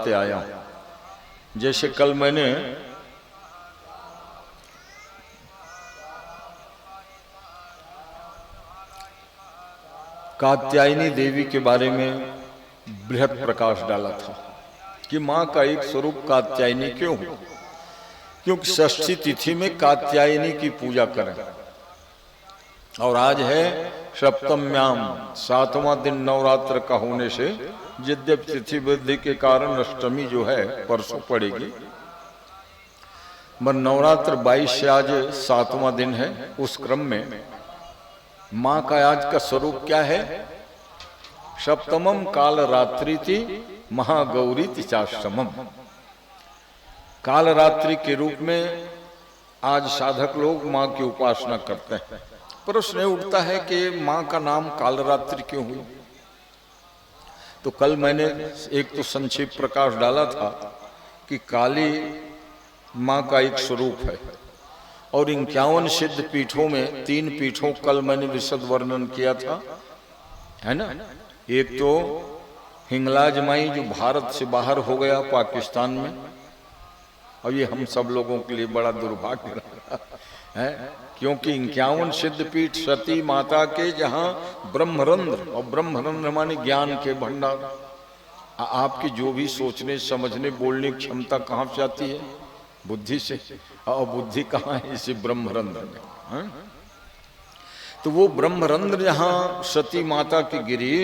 डालते आया हूं। जैसे कल मैंने कात्यायनी देवी के बारे में बृहद प्रकाश डाला था कि मां का एक स्वरूप कात्यायनी क्यों हो, क्योंकि षष्ठी तिथि में कात्यायनी की पूजा करें। और आज है सप्तम्याम, 7वां दिन नवरात्र का होने से, यद्यपि तिथि वृद्धि के कारण अष्टमी जो है परसों पड़ेगी, मगर नवरात्र 22 से आज 7वां दिन है। उस क्रम में मां का आज का स्वरूप क्या है? सप्तमम काल रात्रि थी महागौरी तिचाष्टमम। काल रात्रि के रूप में आज साधक लोग मां की उपासना करते हैं। प्रश्न उठता है कि मां का नाम कालरात्रि क्यों हुई? तो कल मैंने एक तो संक्षिप्त प्रकाश डाला था कि काली मां का एक स्वरूप है और 51 सिद्ध पीठों में 3 पीठों कल मैंने विशद वर्णन किया था, है ना। एक तो हिंगलाज माई जो भारत से बाहर हो गया पाकिस्तान में, और ये हम सब लोगों के लिए बड़ा दुर्भाग्य रहा है, क्योंकि 51 सिद्ध पीठ सती माता के जहां ब्रह्मरंध्र, और ब्रह्मरंध्र माने ज्ञान के भंडार। आपकी जो भी सोचने समझने बोलने की क्षमता कहाँ से आती है? बुद्धि से। और बुद्धि कहाँ है? इसी ब्रह्मरंध्र में है? तो वो ब्रह्मरंध्र जहां सती माता की गिरी,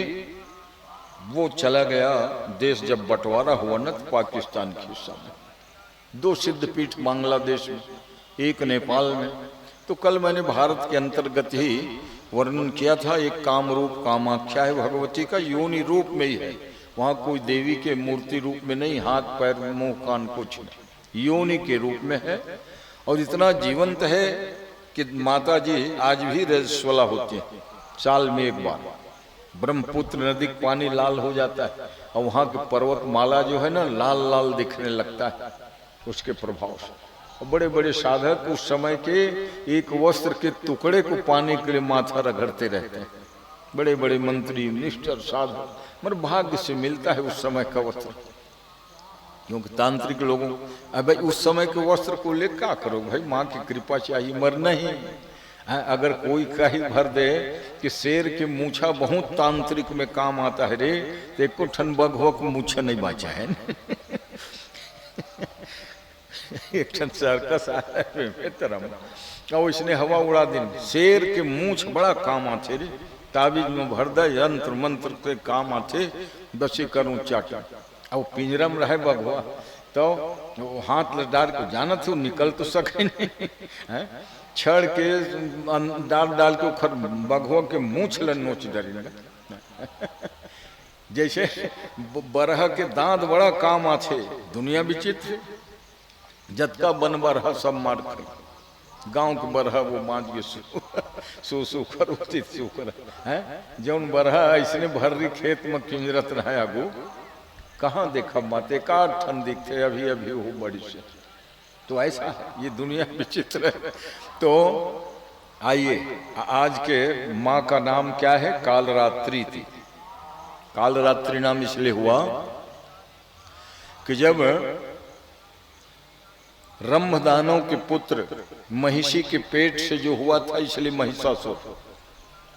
वो चला गया देश जब बंटवारा हुआ न पाकिस्तान के हिस्सा में। 2 सिद्ध पीठ बांग्लादेश में, एक नेपाल में। तो कल मैंने भारत के अंतर्गत ही वर्णन किया था। एक कामरूप कामाख्या है भगवती का, योनि रूप में ही है, वहां कोई देवी के मूर्ति रूप में नहीं, हाथ पैर मुंह कान कुछ नहीं, योनि के रूप में है। और इतना जीवंत है कि माता जी आज भी रजस्वला होती है, साल में एक बार। ब्रह्मपुत्र नदी का पानी लाल हो जाता है और वहां के पर्वत माला जो है ना लाल लाल दिखने लगता है उसके प्रभाव से। और बड़े बड़े साधक उस समय के एक वस्त्र के टुकड़े को पाने के लिए माथा रगड़ते रहते हैं। बड़े बड़े मंत्री, मिनिस्टर, साधक, मगर भाग्य से मिलता है उस समय का वस्त्र, क्योंकि तांत्रिक लोगों भाई उस समय के वस्त्र को ले क्या करो भाई, माँ की कृपा चाहिए, मर नहीं। अगर कोई कही भर दे कि शेर के मूछा बहुत तांत्रिक में काम आता है रे, तो एक ठन बघवा को मूछा नहीं बाचा है। एक ठन सर्कस आया और इसने हवा उड़ा दी। शेर के मूछ बड़ा काम आते रे, ताबीज में भर दे, यंत्र मंत्र के काम आते, बसी करूं चाटा। अब पिंजरा में रहे बघवा तो हाथ डाल को जाना थे, निकल तो सके नहीं, छड़ के डाल डाल के उखर बघवा के मूछ ल नोच डरी। जैसे बरहा के दांत बड़ा काम आते, दुनिया विचित्र, जतका बन बरहा सब मार कर, गांव के बरहा वो बांध के सू कर सुकर है, जौन बरहा ऐसने भर्री खेत में किंजरत रहा आगू, कहाँ देखा माते का ठंड दिखते अभी अभी हो बड़ी से। तो ऐसा है, ये दुनिया विचित्र है। तो आइए, आज के माँ का नाम क्या है? कालरात्रि थी। कालरात्रि नाम इसलिए हुआ कि जब रंभदानव के पुत्र महिषी के पेट से जो हुआ था, इसलिए महिषासुर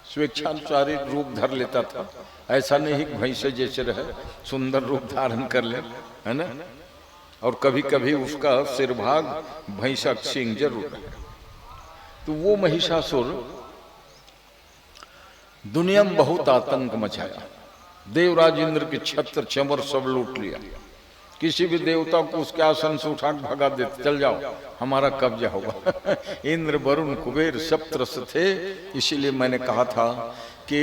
स्वेच्छानुसारी रूप धर लेता था। ऐसा नहीं कि भैंसे जैसे रहे, सुंदर रूप धारण कर ले, है ना। और कभी कभी उसका सिर भाग भैंसा सिंह जरूर रहे। तो वो महिषासुर दुनिया में बहुत आतंक मचाया। देवराज इंद्र के छत्र चमर सब लूट लिया। किसी भी देवता को उसके आसन से उठा भगा देते, चल जाओ हमारा कब्जा होगा। इंद्र, वरुण, कुबेर सब त्रस्त थे। इसीलिए मैंने कहा था कि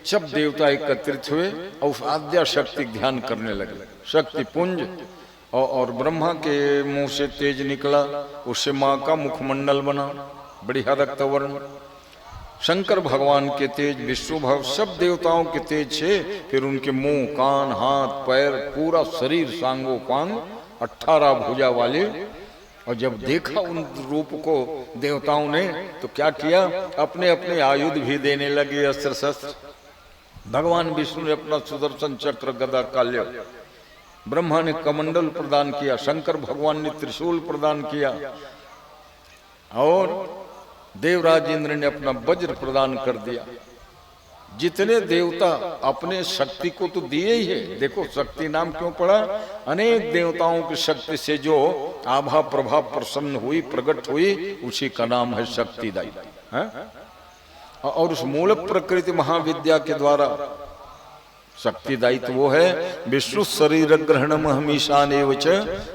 सब देवता एकत्रित हुए और उस आद्या शक्ति ध्यान करने लगे। शक्ति पुंज और ब्रह्मा के मुंह से तेज निकला, उससे माँ का मुखमंडल बना, बढ़िया रक्तवर्ण। शंकर भगवान के तेज, विष्णु भगवान, सब देवताओं के तेज से फिर उनके मुंह, कान, हाथ, पैर, पूरा शरीर सांगोपांग 18 भुजा वाले। और जब देखा उन रूप को देवताओं ने तो क्या किया, अपने अपने आयुध भी देने लगे, अस्त्र शस्त्र। भगवान विष्णु ने अपना सुदर्शन चक्र, गदा, काल्य ब्रह्मा ने कमंडल प्रदान किया, शंकर भगवान ने त्रिशूल प्रदान किया और देवराज इंद्र ने अपना वज्र प्रदान कर दिया। जितने देवता अपने शक्ति को तो दिए ही है। देखो शक्ति नाम क्यों पड़ा? अनेक देवताओं की शक्ति से जो आभा प्रभा प्रसन्न हुई, प्रकट हुई, उसी का नाम है शक्तिदायी है? और उस मूल प्रकृति महाविद्या के द्वारा शक्तिदायी तो वो है, विष्णु शरीर ग्रहणम हमीशान एवच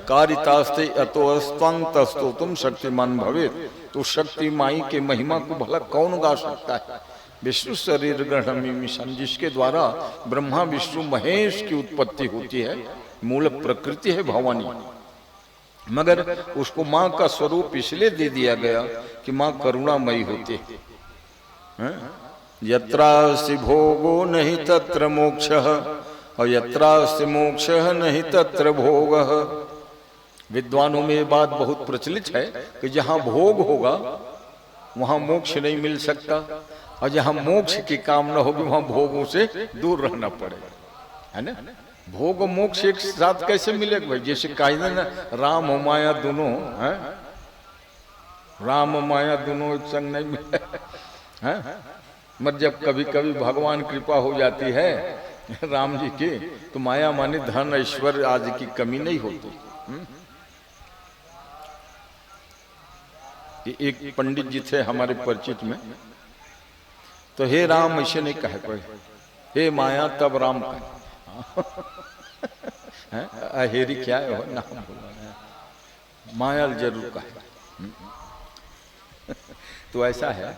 कारितास्ते अतोस्त्वं तस्तो तुम शक्तिमान भवेत। तो शक्ति माई के महिमा को भला कौन गा सकता है? विष्णु शरीर ग्रहणम हमीशान, जिसके द्वारा ब्रह्मा विष्णु महेश की उत्पत्ति होती है, मूल प्रकृति है भवानी। मगर उसको माँ का स्वरूप इसलिए दे दिया गया कि माँ करुणामयी होती है। यत्रास्ति भोगो नहीं तत्र मोक्षः और यत्रास्ति मोक्षः नहीं तत्र भोगः। विद्वानों में ये बात बहुत प्रचलित है कि जहाँ भोग होगा वहाँ मोक्ष नहीं मिल सकता, और जहाँ मोक्ष की कामना होगी वहाँ भोगों से दूर रहना पड़ेगा, है ना? भोग और मोक्ष एक साथ कैसे मिलेगा भाई? जैसे कहा ना, राम और माया दोनों है, राम और माया दोनों एक संग नहीं मिले हैं। मगर जब कभी कभी भगवान कृपा हो जाती है राम जी की, तो माया माने धन ऐश्वर्य आदि की कमी नहीं होती। एक पंडित जी थे हमारे परिचित में, तो हे राम ऐसे नहीं कहे कोई, हे माया तब राम कहे। अहेरी क्या है नाम बोला, माया जरूर कहे। तो ऐसा है।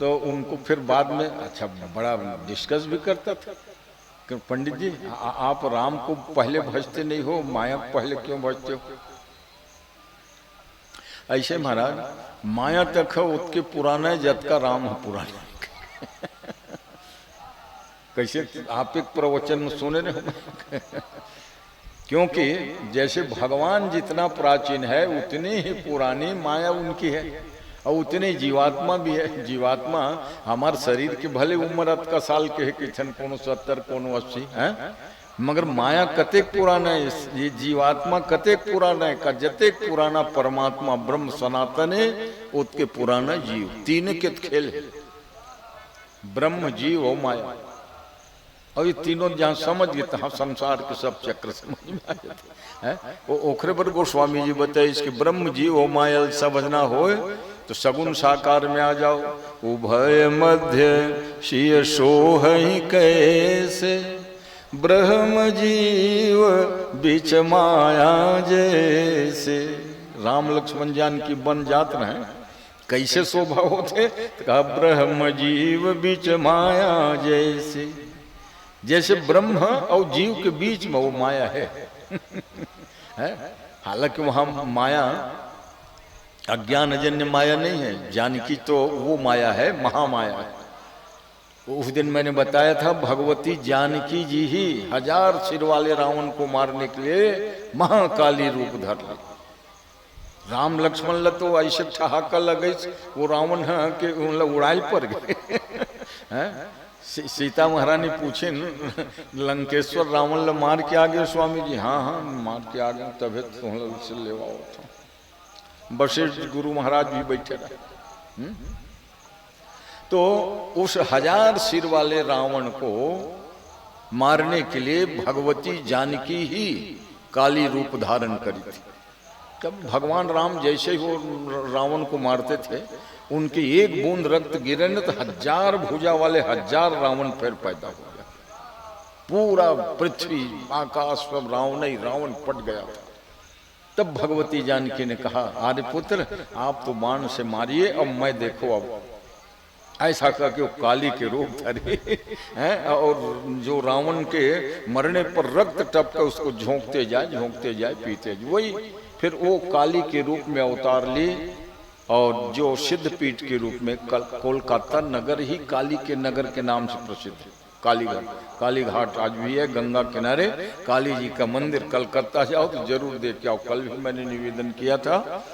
तो उनको फिर बाद में अच्छा बड़ा डिस्कस भी करता था कि पंडित जी आप राम को पहले भजते नहीं हो, माया को पहले क्यों भजते हो? ऐसे महाराज माया तक है उसके पुराना जत का राम है पुराना। कैसे आप एक प्रवचन में सुने रहे? क्योंकि जैसे भगवान जितना प्राचीन है उतनी ही पुरानी माया उनकी है, और उतने जीवात्मा भी है। जीवात्मा हमारे शरीर के भले उम्र का साल के है, किचन कोनो 70 कोनो 80 है, मगर माया कतेक पुराना है, ये जीवात्मा कतेक पुराना है। का जतेक पुराना परमात्मा ब्रह्म सनातन है उसके पुराना जीव। तीन के खेल है, ब्रह्म जीव और माया। और ये तीनों जहाँ समझ गए तो संसार के सब चक्र समझ में आ जाते हैं। वो ओखरे पर गोस्वामी जी बताए इसके ब्रह्म जीव और माया समझना हो तो सगुन साकार में आ जाओ। उभय मध्य शिय सोह कैसे ब्रह्म जीव बीच माया जैसे। राम लक्ष्मण जान की बन जात रहे, कैसे शोभा होते? तो कहा ब्रह्म जीव बीच माया जैसे। जैसे ब्रह्म और जीव के बीच में वो माया है, हालांकि वहां माया अज्ञान अजन्य माया नहीं है, जानकी तो वो माया है, महामाया है। उस दिन मैंने बताया था भगवती जानकी जी ही 1000 सिर वाले रावण को मारने के लिए महाकाली रूप धर ली। राम लक्ष्मण ल तो ऐसे ठहाका लगे वो रावण है कि उड़ाई पर गए। सीता महारानी पूछे लंकेश्वर रावण ल मार के आ गए स्वामी जी? हाँ हाँ मार के आ गए, तभी से ले आओ था। वशिष्ठ गुरु महाराज भी बैठे रहे। तो उस 1000 सिर वाले रावण को मारने के लिए भगवती जानकी ही काली रूप धारण करी थी। तब भगवान राम जैसे ही वो रावण को मारते थे, उनकी एक बूंद रक्त गिरे न तो 1000 भुजा वाले 1000 रावण फिर पैदा हो गया। पूरा पृथ्वी आकाश सब रावण ही रावण पट गया था। तब भगवती जानकी ने कहा आर्य पुत्र आप तो बाण से मारिए, अब मैं देखो अब। ऐसा करके वो काली के रूप धरे हैं, और जो रावण के मरने पर रक्त टपका उसको झोंकते जाए पीते जाए। वही फिर वो काली के रूप में अवतार ली, और जो सिद्धपीठ के रूप में कोलकाता नगर ही काली के नगर के नाम से प्रसिद्ध है। कालीघाट, कालीघाट आज भी है गंगा किनारे। काली जी का मंदिर कलकत्ता जाओ तो जरूर देख के आओ। कल भी मैंने निवेदन किया था।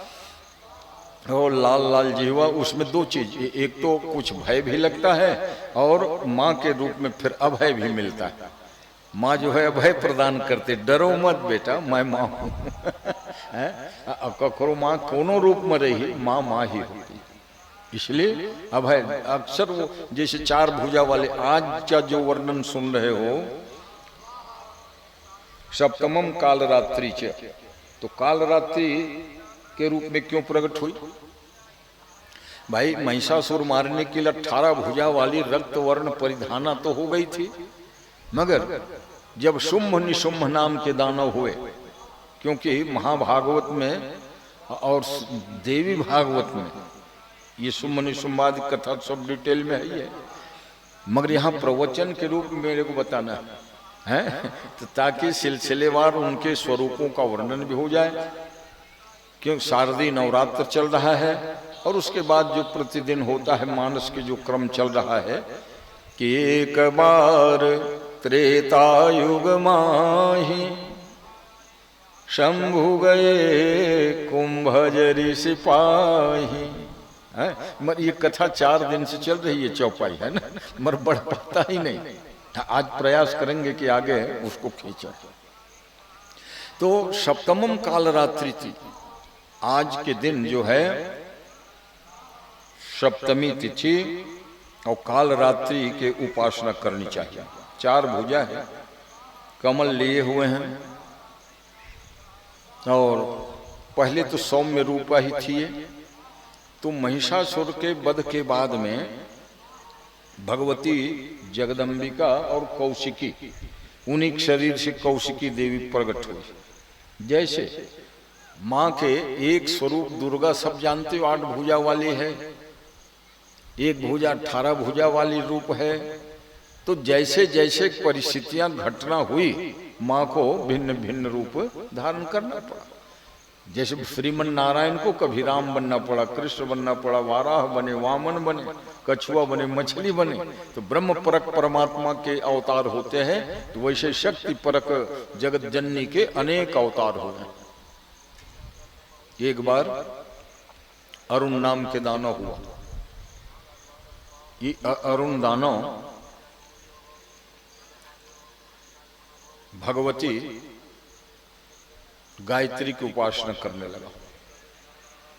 और लाल लाल जीवा, उसमें 2 चीज, एक तो कुछ भय भी लगता है और माँ के रूप में फिर अभय भी मिलता है। माँ जो है अभय प्रदान करते, डरो मत बेटा मैं माँ हूँ। करो माँ कोनो रूप में रही, माँ माँ ही होती, इसलिए अभय। अक्सर वो जैसे चार भुजा वाले आज का जो वर्णन सुन रहे हो, सप्तमम काल रात्रि च, तो काल रात्रि के रूप में क्यों प्रकट हुई? भाई महिषासुर मारने के लिए 18 भुजा वाली रक्त वर्ण परिधाना तो हो गई थी, मगर जब शुंभ निशुंभ नाम के दानव हुए, क्योंकि महाभागवत में और देवी भागवत में ये शुंभ निशुंभ आदि कथा सब डिटेल में है, मगर यहाँ प्रवचन के रूप में मेरे को बताना है, तो ताकि सिलसिलेवार उनके स्वरूपों का वर्णन भी हो जाए। क्यों शारदीय नवरात्र चल रहा है और उसके बाद जो प्रतिदिन होता है मानस के जो क्रम चल रहा है कि एक बार त्रेता युग माही शंभु गए कुंभजरी सिपाही, मगर ये कथा 4 दिन से चल रही है, चौपाई है ना, मगर बढ़ पाता ही नहीं। आज प्रयास करेंगे कि आगे उसको खींचा। तो सप्तमम काल रात्रि थी, आज के दिन जो है सप्तमी तिथि और काल रात्रि के उपासना करनी चाहिए। 4 भुजा है, कमल लिए हुए हैं, और पहले तो सौम्य रूपा ही थी। तो महिषासुर के वध के बाद में भगवती जगदम्बिका और कौशिकी, उन्हीं के शरीर से कौशिकी देवी प्रकट हुई। जैसे माँ के एक स्वरूप दुर्गा सब जानते हो 8 भुजा वाली है, एक भुजा 18 भुजा वाली रूप है। तो जैसे जैसे परिस्थितियां घटना हुई, माँ को भिन्न भिन्न रूप धारण करना पड़ा। जैसे श्रीमन नारायण को कभी राम बनना पड़ा, कृष्ण बनना पड़ा, वाराह बने, वामन बने, कछुआ बने, मछली बने। तो ब्रह्म परक परमात्मा के अवतार होते हैं, तो वैसे शक्ति परक जगत जननी के अनेक अवतार हुए। एक बार अरुण नाम के दानव हुआ। ये अरुण दानव भगवती गायत्री की उपासना करने लगा,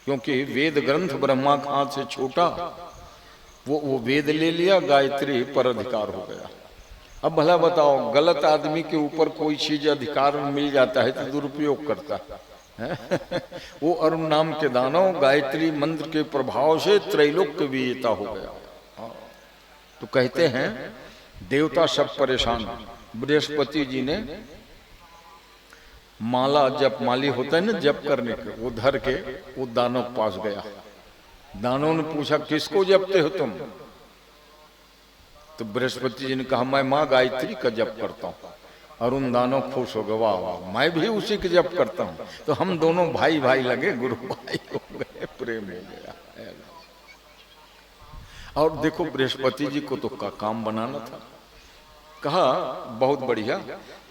क्योंकि वेद ग्रंथ ब्रह्मा के हाथ से छोटा, वो वेद ले लिया, गायत्री पर अधिकार हो गया। अब भला बताओ, गलत आदमी के ऊपर कोई चीज अधिकार मिल जाता है तो दुरुपयोग करता है। वो अरुण नाम के दानव गायत्री मंत्र के प्रभाव से त्रैलोक्य विजेता हो गया। तो कहते हैं देवता सब परेशान। बृहस्पति जी ने माला जप माली होता है ना जप करने के, वो धर के वो दानव पास गया। दानव ने पूछा किसको जपते हो तुम? तो बृहस्पति जी ने कहा मैं माँ गायत्री का जप करता हूँ। अरुण दानव खुश हो गया, वाह वाह मैं भी उसी के जप करता हूँ। तो हम दोनों भाई भाई लगे, गुरु भाई हो गए, प्रेम हो गया। और देखो बृहस्पति जी को तो काम बनाना था। कहा बहुत बढ़िया,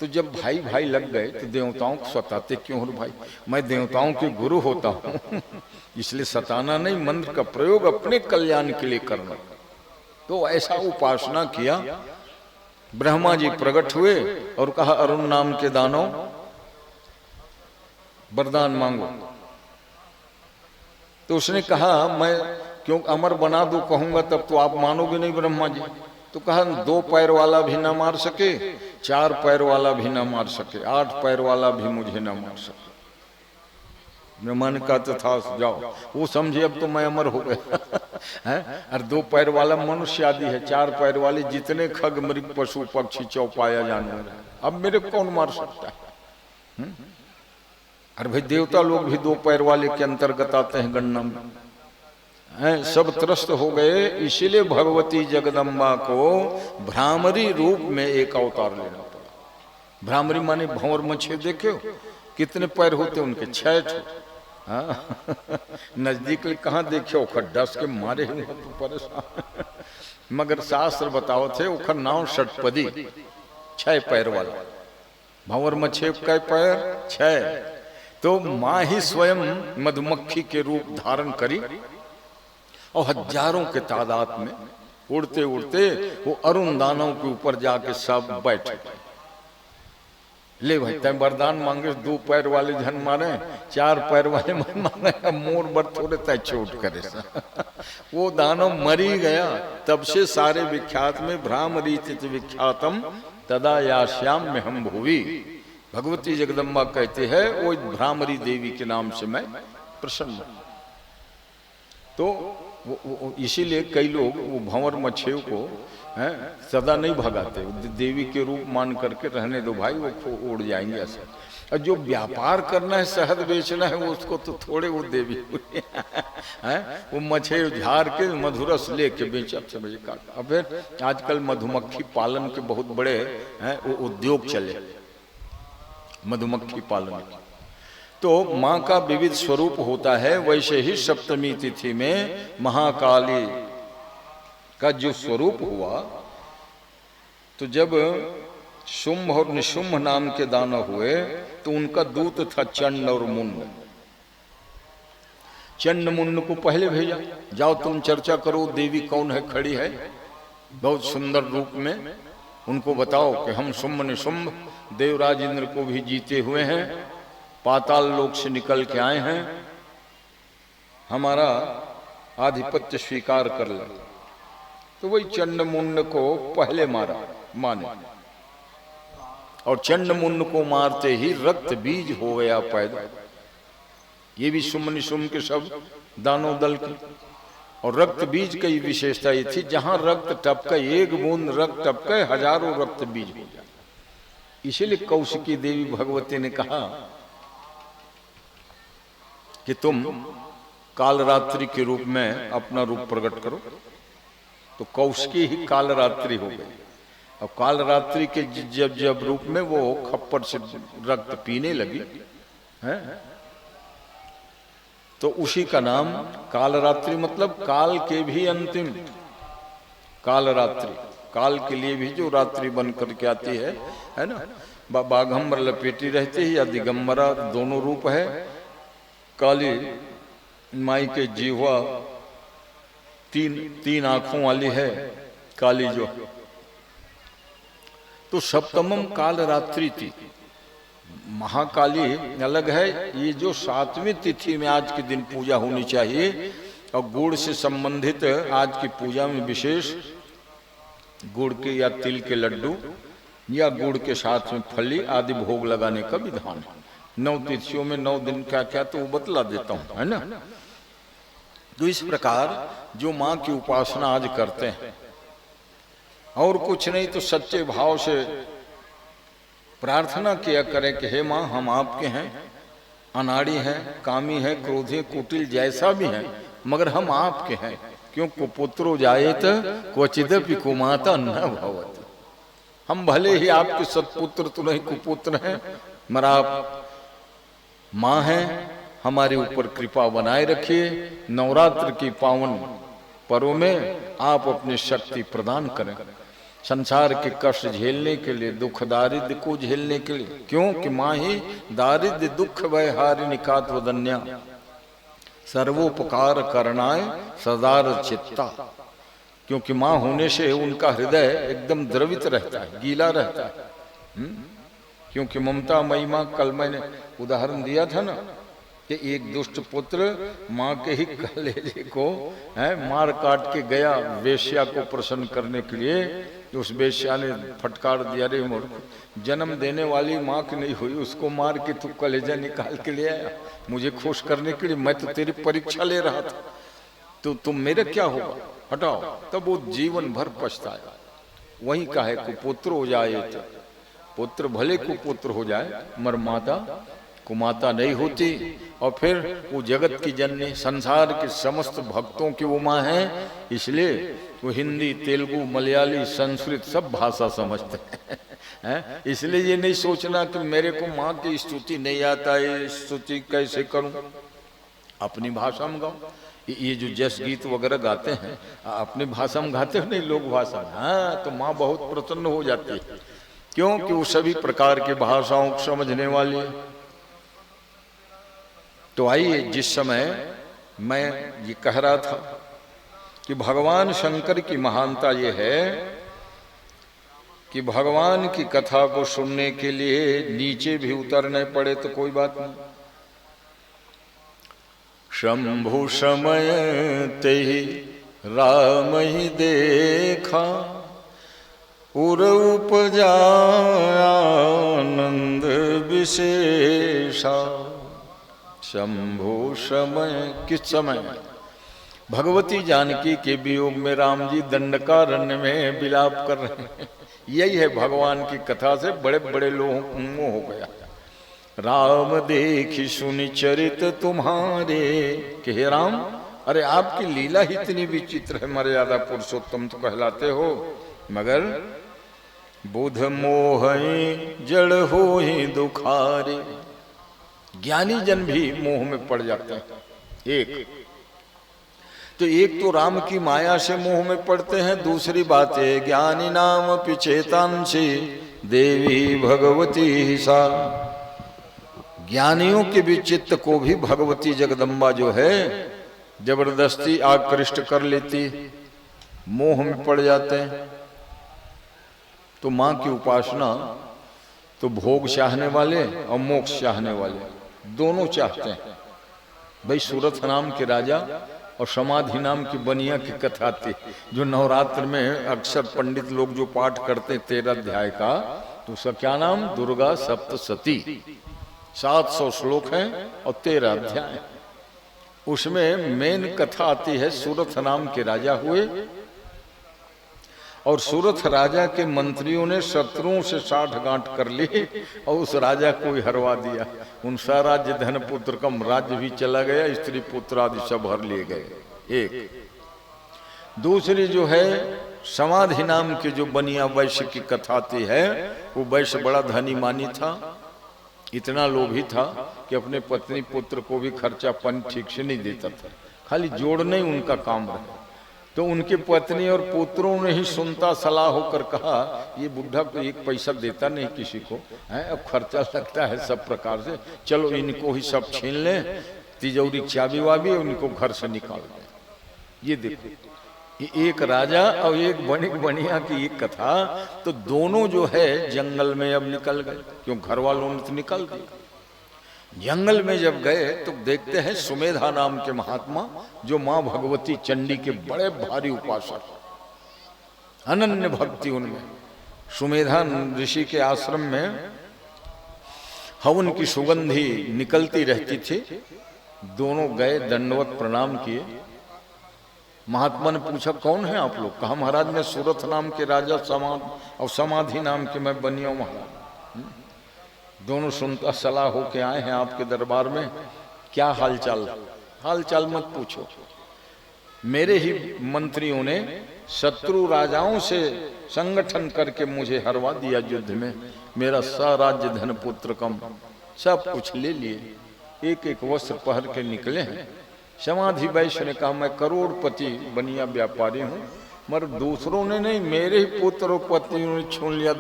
तो जब भाई भाई लग गए तो देवताओं को सताते क्यों हो भाई? मैं देवताओं के गुरु होता हूँ, इसलिए सताना नहीं, मंत्र का प्रयोग अपने कल्याण के लिए करना। तो ऐसा उपासना किया। ब्रह्मा जी प्रकट हुए और कहा अरुण नाम के दानव वरदान मांगो। तो उसने कहा मैं क्यों अमर बना दूं, कहूंगा तब तो आप मानोगे नहीं ब्रह्मा जी। तो कहा 2 पैर वाला भी ना मार सके, 4 पैर वाला भी ना मार सके, 8 पैर वाला भी मुझे ना मार सके। ब्रह्मा ने कहा तो था जाओ। वो समझे अब तो मैं अमर हो गया है। और 2 पैर वाला मनुष्य आदि है, 4 पैर वाले जितने खग मृग पशु पक्षी चौपाया जानवर, अब मेरे को कौन मार सकता है? अरे भाई देवता लोग भी 2 पैर वाले के अंतर्गत आते हैं गणना में। सब त्रस्त हो गए। इसीलिए भगवती जगदम्बा को भ्रामरी रूप में एक अवतार लेना पड़ा। भ्रामरी माने भंवर मछली, देखे हो कितने पैर होते उनके? 6। नजदीक कहाँ देखे, उखर डस के मारे हुए तो परेशान। मगर शास्त्र बताओ थे उखर नाव षटपदी, 6 पैर वाला। भंवर मछली के पैर 6। तो माँ ही स्वयं मधुमक्खी के रूप धारण करी और हजारों के तादाद में उड़ते उड़ते वो अरुण दानव के ऊपर जाके सब बैठ गए। ले भाई तय वरदान मांगे 2 पैर वाले धन मारे, 4 पैर वाले मन मारे, मोर बर थोड़े तय चोट करे वो दानव मरी गया। तब से सारे विख्यात में भ्रामरीति विख्यातम तदा याश्याम में हम भूवि। भगवती जगदम्बा कहते हैं वो भ्रामरी देवी के नाम से मैं प्रसन्न हूं। तो इसीलिए कई लोग वो भंवर मच्छियों को हैं सदा नहीं भगाते, देवी के रूप मान करके रहने दो भाई, वो उड़ जाएंगे ऐसे। और जो व्यापार करना है, शहद बेचना है, वो उसको तो थोड़े वो देवी हैं वो मछली झाड़ के मधुरस लेके बेचा समझ का। अब फिर आजकल मधुमक्खी पालन के बहुत बड़े हैं वो उद्योग चले, मधुमक्खी पालन की। तो माँ का विविध स्वरूप होता है। वैसे ही सप्तमी तिथि में महाकाली का जो स्वरूप हुआ, तो जब शुंभ और निशुंभ नाम के दानव हुए तो उनका दूत था चंड और मुंड। चंड मुंड को पहले भेजा, जाओ तुम चर्चा करो देवी कौन है खड़ी है बहुत सुंदर रूप में, उनको बताओ कि हम शुंभ निशुंभ देवराज इंद्र को भी जीते हुए हैं, पाताल लोक से निकल के आए हैं, हमारा आधिपत्य स्वीकार कर ले। तो वही चंड मुंड को पहले माने, और चंड मुंड को मारते ही रक्त बीज हो गया पैदा। ये भी शुंभ निशुंभ के सब दानव दल की। और रक्त बीज की विशेषता ये थी, जहां रक्त टपके, एक बूंद रक्त टपके, हजारों रक्त बीज हो जाए। इसीलिए कौशिकी देवी भगवती ने कहा कि तुम कालरात्रि के रूप में अपना रूप प्रकट करो। तो कौशिकी ही कालरात्रि हो गई। और कालरात्रि के जब रूप में वो खप्पर से रक्त पीने लगी है, तो उसी का नाम कालरात्रि, मतलब काल के भी अंतिम कालरात्रि, काल के लिए भी जो रात्रि बन करके आती है ना। बाघंबर लपेटी रहती है या दिगंबरा, दोनों रूप है। काली माई के जीवा तीन आंखों वाली है काली जो। तो सप्तमम काल रात्रि थी। महाकाली अलग है। ये जो 7वीं तिथि में आज के दिन पूजा होनी चाहिए, और गुड़ से संबंधित आज की पूजा में विशेष गुड़ के या तिल के लड्डू या गुड़ के साथ में फली आदि भोग लगाने का विधान है। 9 तिथियों में 9 दिन क्या क्या तो वो बतला देता हूं, है ना। तो इस प्रकार जो माँ की उपासना आज करते हैं, और कुछ नहीं तो सच्चे भाव से प्रार्थना किया करें कि हे माँ, हम आपके हैं, अनाड़ी हैं, कामी हैं, क्रोधी, कुटिल जैसा भी हैं, मगर हम आपके हैं। क्यों कुपुत्रो जायेत क्वचिदपि कुमाता न भवति। हम भले ही आपके सत्पुत्र तो नहीं, कुपुत्र हैं, मगर आप माँ हैं, हमारे ऊपर कृपा बनाए रखिए। नवरात्र की पावन पर्व में आप अपनी शक्ति प्रदान करें, संसार के कष्ट झेलने के लिए, दुख दारिद्र को झेलने के लिए। क्योंकि माँ ही दारिद्र दुख वैहारिणी कात्वदन्या सर्वोपकार करनाय सदार चित्ता। क्योंकि माँ होने से उनका हृदय एकदम द्रवित रहता है, गीला रहता है। क्योंकि ममता महिमा, कल मैंने उदाहरण दिया था ना कि एक दुष्ट पुत्र माँ के ही कलेजे को मार काट के गया वेश्या को प्रसन्न करने के लिए। उस वेश्या ने फटकार दिया, रे मूर्ख, जन्म देने वाली माँ की नहीं हुई, उसको मार के तू कलेजा निकाल के ले आया मुझे खुश करने के लिए। मैं तो तेरी परीक्षा ले रहा था, तो तुम मेरा क्या होगा, हटाओ। तब वो जीवन भर पछताया। वही कहे कुपुत्र हो जाए, तो पुत्र भले कुपुत्र हो जाए, मर माता कुमाता नहीं होती। और फिर वो जगत की जननी, संसार के समस्त भक्तों की वो माँ है। इसलिए वो हिंदी, तेलुगु, मलयाली, संस्कृत सब भाषा समझते हैं। इसलिए ये नहीं सोचना कि मेरे को माँ की स्तुति नहीं आता है, स्तुति कैसे करूं, अपनी भाषा में गाओ। ये जो जस गीत वगैरह गाते हैं अपनी भाषा में गाते हो, नहीं लोक भाषा में, हाँ, तो माँ बहुत प्रसन्न हो जाती है। क्योंकि वो सभी प्रकार की भाषाओं को समझने वाली है। तो आइए, जिस समय मैं ये कह रहा था कि भगवान शंकर की महानता ये है कि भगवान की कथा को सुनने के लिए नीचे भी उतरने पड़े तो कोई बात नहीं। शंभु समय ते ही राम ही देखा, उर उपजा आनंद विशेषा। शंभु समय, किस समय? भगवती जानकी के वियोग में राम जी दंडकारण्य में विलाप कर रहे हैं। यही है भगवान की कथा से बड़े बड़े लोगों को मोह हो गया। राम देखी सुनि चरित तुम्हारे, कि हे राम, अरे आपकी लीला ही इतनी विचित्र है, मर्यादा पुरुषोत्तम तो कहलाते हो, मगर बुध मोह जड़ हो ही दुखारे। ज्ञानी जन भी मोह में पड़ जाते हैं। एक तो राम की माया से मोह में पड़ते हैं, दूसरी बात है ज्ञानी नाम पिचेतांसी देवी भगवती सा। ज्ञानियों के भी चित्त को भी भगवती जगदम्बा जो है जबरदस्ती आकृष्ट कर लेती, मोह में पड़ जाते हैं। तो मां की उपासना तो भोग चाहने वाले और मोक्ष चाहने वाले दोनों चाहते हैं। भाई सूरत नाम के राजा और समाधि नाम की बनिया की कथा थी, जो नवरात्र में अक्सर पंडित लोग जो पाठ करते 13 अध्याय का, तो उसका क्या नाम? दुर्गा सप्तशती। 700 श्लोक हैं और 13 अध्याय। उसमें मेन कथा आती है, सूरत नाम के राजा हुए और सूरत राजा के मंत्रियों ने शत्रुओं से 60 गांठ कर ली और उस राजा को ही हरवा दिया। उनका राज्य धन पुत्र कम राज्य भी चला गया, स्त्री पुत्र आदि सब हर लिए गए। एक दूसरी जो है समाधि नाम के जो बनिया वैश्य की कथा आती है, वो वैश्य बड़ा धनी मानी था, इतना लोभी था कि अपने पत्नी पुत्र को भी खर्चा पानी ठीक से नहीं देता था, खाली जोड़ने ही उनका काम रहा। तो उनकी पत्नी और पुत्रों ने ही सुनता सलाह होकर कहा, ये बुढ़ा को एक पैसा देता नहीं किसी को है, अब खर्चा लगता है सब प्रकार से, चलो इनको ही सब छीन ले, तिजोरी चाबी वाबी उनको घर से निकाल दे। ये देखो, ये एक राजा और एक बणिक बनिया की एक कथा, तो दोनों जो है जंगल में अब निकल गए, क्यों घर वालों ने तो निकाल दिया। जंगल में जब गए तो देखते हैं सुमेधा नाम के महात्मा, जो मां भगवती चंडी के बड़े भारी उपासक, अनन्य भक्ति उनमें। सुमेधा ऋषि के आश्रम में हवन की सुगंधी निकलती रहती थी। दोनों गए, दंडवत प्रणाम किए। महात्मा ने पूछा, कौन है आप लोग? कहा, महाराज मैं सूरत नाम के राजा और समाधि नाम के मैं बनिया महाराज। दोनों सुनता सलाह होके आए हैं आपके दरबार में, क्या हालचाल? हालचाल मत पूछो, मेरे ही मंत्रियों ने शत्रु राजाओं से संगठन करके मुझे हरवा दिया युद्ध में, मेरा साराज्य धन पुत्र कम सब कुछ ले लिए, एक एक वस्त्र पहन के निकले हैं। समाधि वैश्य ने कहा, मैं करोड़पति बनिया व्यापारी हूँ, मगर दूसरों ने नहीं, मेरे ही पुत्र और पत्नियों ने छून लिया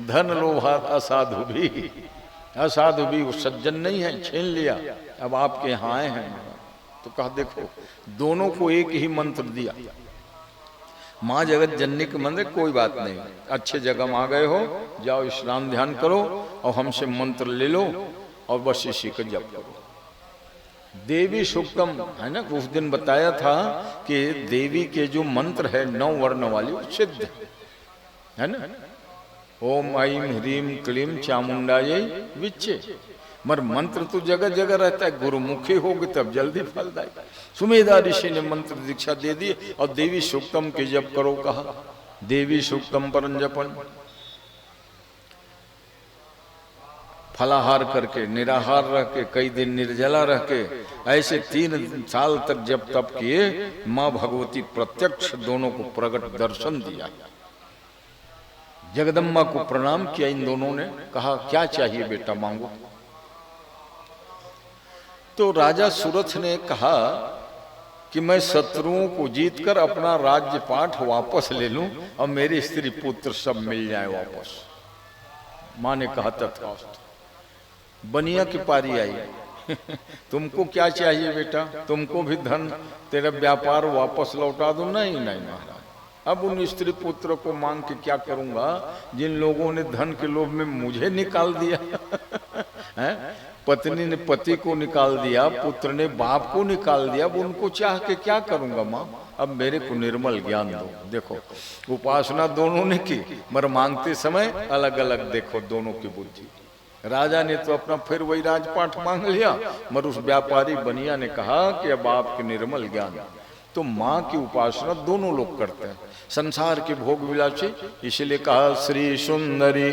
धन लोभा असाधु भी वो सज्जन नहीं है, छीन लिया, अब आपके यहाँ आए हैं। तो कहा देखो, दोनों को एक ही मंत्र दिया, माँ जगत जननी के मंदिर, कोई बात नहीं, अच्छे जगह में आ गए हो, जाओ स्नान ध्यान करो और हमसे मंत्र ले लो और बस इसी का जप करो। देवी सूक्तम है ना, उस दिन बताया था कि देवी के जो मंत्र है 9 वर्ण वाली, वो सिद्ध है ना। ओम ऐं ह्रीं क्लीं चामुंडायै विच्चे, मगर मंत्र तो जगह जगह रहता है, गुरुमुखी होगी तब जल्दी फलदायक। सुमेधा ऋषि ने मंत्र दीक्षा दे दी और देवी सूक्तम के जप करो कहा। देवी सूक्तम परं जपन, फलाहार करके, निराहार रह के, कई दिन निर्जला रह के, ऐसे 3 साल तक जब तप किए, माँ भगवती प्रत्यक्ष दोनों को प्रकट दर्शन दिया। जगदम्बा को प्रणाम किया इन दोनों ने, कहा क्या चाहिए बेटा मांगो। तो राजा सूरथ ने कहा कि मैं शत्रुओं को जीतकर अपना राज्य पाठ वापस ले लूं और मेरे स्त्री पुत्र सब मिल जाए वापस। माँ ने कहा तथास्तु। बनिया की पारी आई तुमको क्या चाहिए बेटा? तुमको भी धन, तेरा व्यापार वापस लौटा दूं? नहीं नहीं महाराज, अब उन स्त्री पुत्र को मांग के क्या करूंगा जिन लोगों ने धन के लोभ में मुझे निकाल दिया। हैं? पत्नी ने पति को निकाल दिया, पुत्र ने बाप को निकाल दिया, अब उनको चाह के क्या करूंगा माँ। अब मेरे को निर्मल ज्ञान दो। देखो उपासना दोनों ने की, मगर मांगते समय अलग अलग देखो दोनों की बुद्धि। राजा ने तो अपना फिर वही राजपाट मांग लिया, मगर उस व्यापारी बनिया ने कहा कि अब आपके निर्मल ज्ञान। तो माँ की उपासना दोनों लोग करते हैं। संसार के भोग विलासी, इसलिए कहा श्री सुंदरी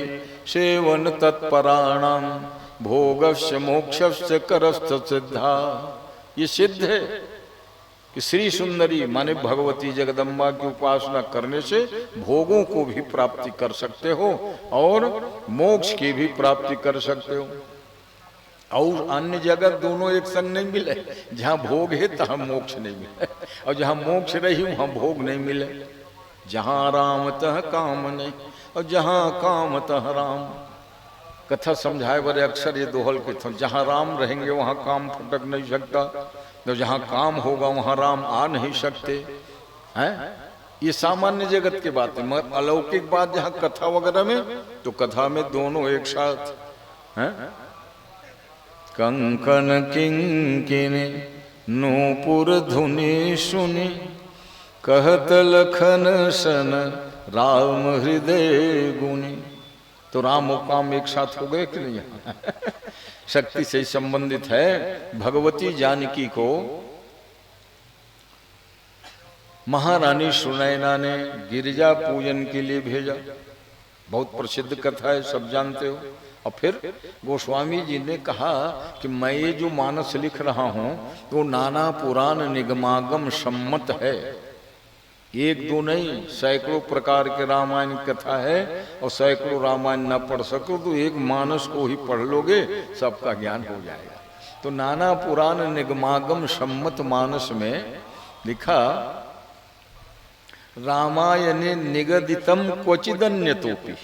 सेवन तत्पराणाम भोगस्य मोक्षस्य करस्थ सिद्धा। ये सिद्ध है कि श्री सुंदरी माने भगवती जगदम्बा की उपासना करने से भोगों को भी प्राप्ति कर सकते हो और मोक्ष की भी प्राप्ति कर सकते हो। और अन्य जगत दोनों एक संग नहीं मिले, जहाँ भोग है तहाँ मोक्ष नहीं मिले, और जहाँ मोक्ष रही वहाँ भोग नहीं मिले। जहाँ राम तह काम नहीं, और जहाँ काम तह राम। कथा समझाए बड़े अक्सर ये दोहल के थे, जहाँ राम रहेंगे वहाँ काम फटक नहीं सकता, तो जहाँ काम होगा वहाँ राम आ नहीं सकते हैं। ये सामान्य जगत की बात है, मगर अलौकिक बात जहाँ कथा वगैरह में, तो कथा में दोनों एक साथ हैं। कंकन किंकिनी नूपुर धुनि सुनि कहत लखन सन राम हृदय गुनि। तो राम और काम एक साथ हो गए कि नहीं? शक्ति से संबंधित है। भगवती जानकी को महारानी सुनैना ने गिरिजा पूजन के लिए भेजा। बहुत प्रसिद्ध कथा है, सब जानते हो। और फिर गोस्वामी जी ने कहा कि मैं ये जो मानस लिख रहा हूं तो नाना पुराण निगमागम सम्मत है। एक दो नहीं, सैकड़ों प्रकार के रामायण कथा है, और सैकड़ों रामायण न पढ़ सको तो एक मानस को ही पढ़ लोगे, सबका ज्ञान हो जाएगा। तो नाना पुराण निगमागम सम्मत मानस में लिखा रामायणे निगदितम क्वचिदन्यतोपि।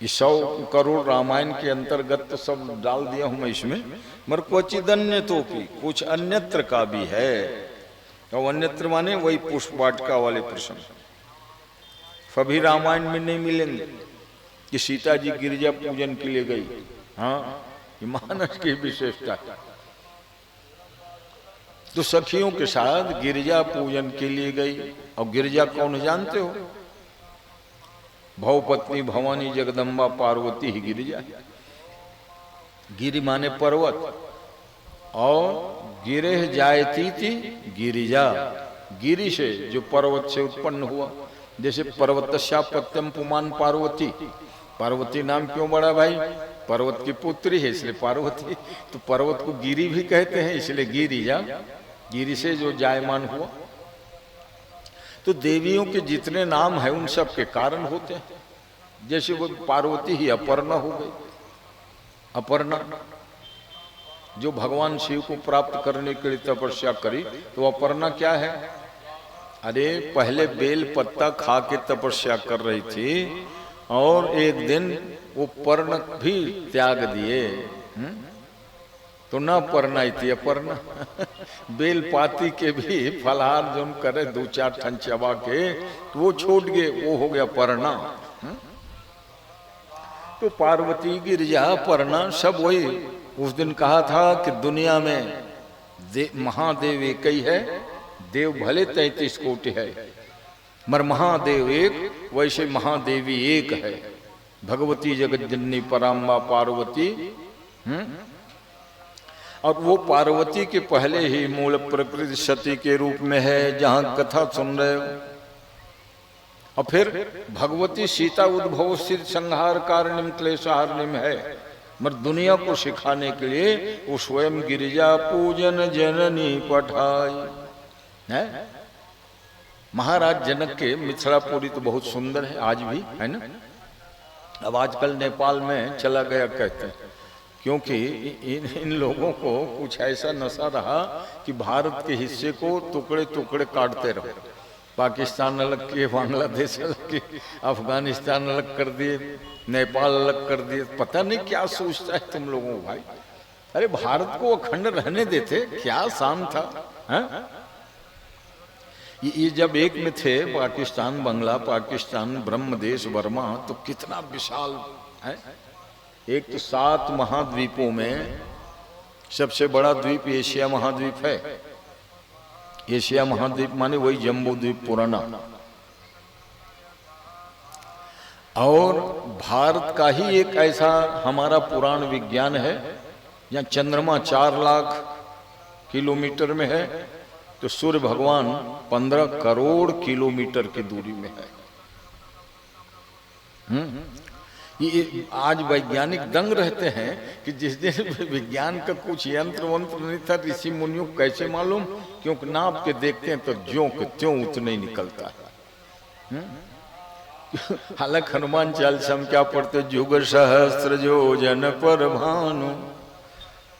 100 करोड़ रामायण के अंतर्गत तो सब डाल दिया हूं मैं इसमें, मगर क्वचिदन्यतोपि कुछ अन्यत्र का भी है। और अन्यत्र माने वही पुष्पवाटिका वाले प्रसंग सभी रामायण में नहीं मिलेंगे कि सीता जी गिरिजा पूजन के लिए गई। हाँ, ये मानस की विशेषता है। तो सखियों के साथ गिरिजा पूजन के लिए गई। और गिरिजा कौन जानते हो? भवपत्नी भवानी जगदम्बा पार्वती ही गिरिजा। गिरि माने पर्वत, और गिरे जायती थी गिरिजा, गिरि से जो पर्वत से उत्पन्न हुआ। जैसे पर्वतस्यापत्यम पुमान पार्वती। पार्वती नाम क्यों बड़ा भाई? पर्वत की पुत्री है इसलिए पार्वती। तो पर्वत को गिरि भी कहते हैं, इसलिए गिरिजा, गिरि से जो जायमान हुआ। तो देवियों के जितने नाम है उन सब के कारण होते हैं। जैसे वो पार्वती ही अपर्णा हो गई। अपर्णा जो भगवान शिव को प्राप्त करने के लिए तपस्या करी, तो अपर्णा क्या है? अरे पहले बेल पत्ता खा के तपस्या कर रही थी, और एक दिन वो पर्ण भी त्याग दिए, तो ना पर्णा थी अपर्णा। बेल पाती के भी फलहार जो करे 2-4 ठन चबा के, तो वो छोड़ गए, वो हो गया पर्णा। तो पार्वती गिरिजा पर्णा सब वही। उस दिन कहा था कि दुनिया में महादेव एक ही है, देव भले 33 कोटि है, मगर महादेव एक, वैसे महादेवी एक है। भगवती जगत जननी पराम्बा पार्वती। और वो पार्वती के पहले ही मूल प्रकृति सती के रूप में है, जहां कथा सुन रहे हो। और फिर भगवती सीता उद्भव सिद्ध संहार कारणिम क्लेशहारिणीम है, मगर दुनिया को सिखाने के लिए वो स्वयं गिरिजा पूजन जननी पठाई है। महाराज जनक के मिथिलापुरी तो बहुत सुंदर है, आज भी है ना। अब आजकल नेपाल में चला गया कहते हैं, क्योंकि इन लोगों को कुछ ऐसा नशा रहा कि भारत के हिस्से को टुकड़े टुकड़े काटते रहो। पाकिस्तान अलग किए, बांग्लादेश अलग किए, अफगानिस्तान अलग कर दिए, नेपाल अलग कर दिए। पता नहीं क्या सोचता है तुम लोगों को भाई। अरे भारत को अखंड रहने देते, क्या शान था है? ये जब एक में थे पाकिस्तान, बांग्ला, पाकिस्तान, ब्रह्मदेश, बर्मा, तो कितना विशाल है। एक तो 7 महाद्वीपों में सबसे बड़ा द्वीप एशिया महाद्वीप है। एशिया महाद्वीप माने वही जम्बू द्वीप पुराना। और भारत का ही एक ऐसा हमारा पुराण विज्ञान है, यहाँ चंद्रमा 4 लाख किलोमीटर में है, तो सूर्य भगवान 15 करोड़ किलोमीटर की दूरी में है। ये आज वैज्ञानिक दंग रहते हैं कि जिस दिन विज्ञान का कुछ यंत्र वंत्र नहीं था, ऋषि मुनियों को कैसे मालूम, क्योंकि नाप के देखते हैं तो ज्यों के त्यों उतना ही निकलता है। हालांकि हनुमान चालीसा में क्या पढ़ते, जुग सहस्त्र योजन पर भानु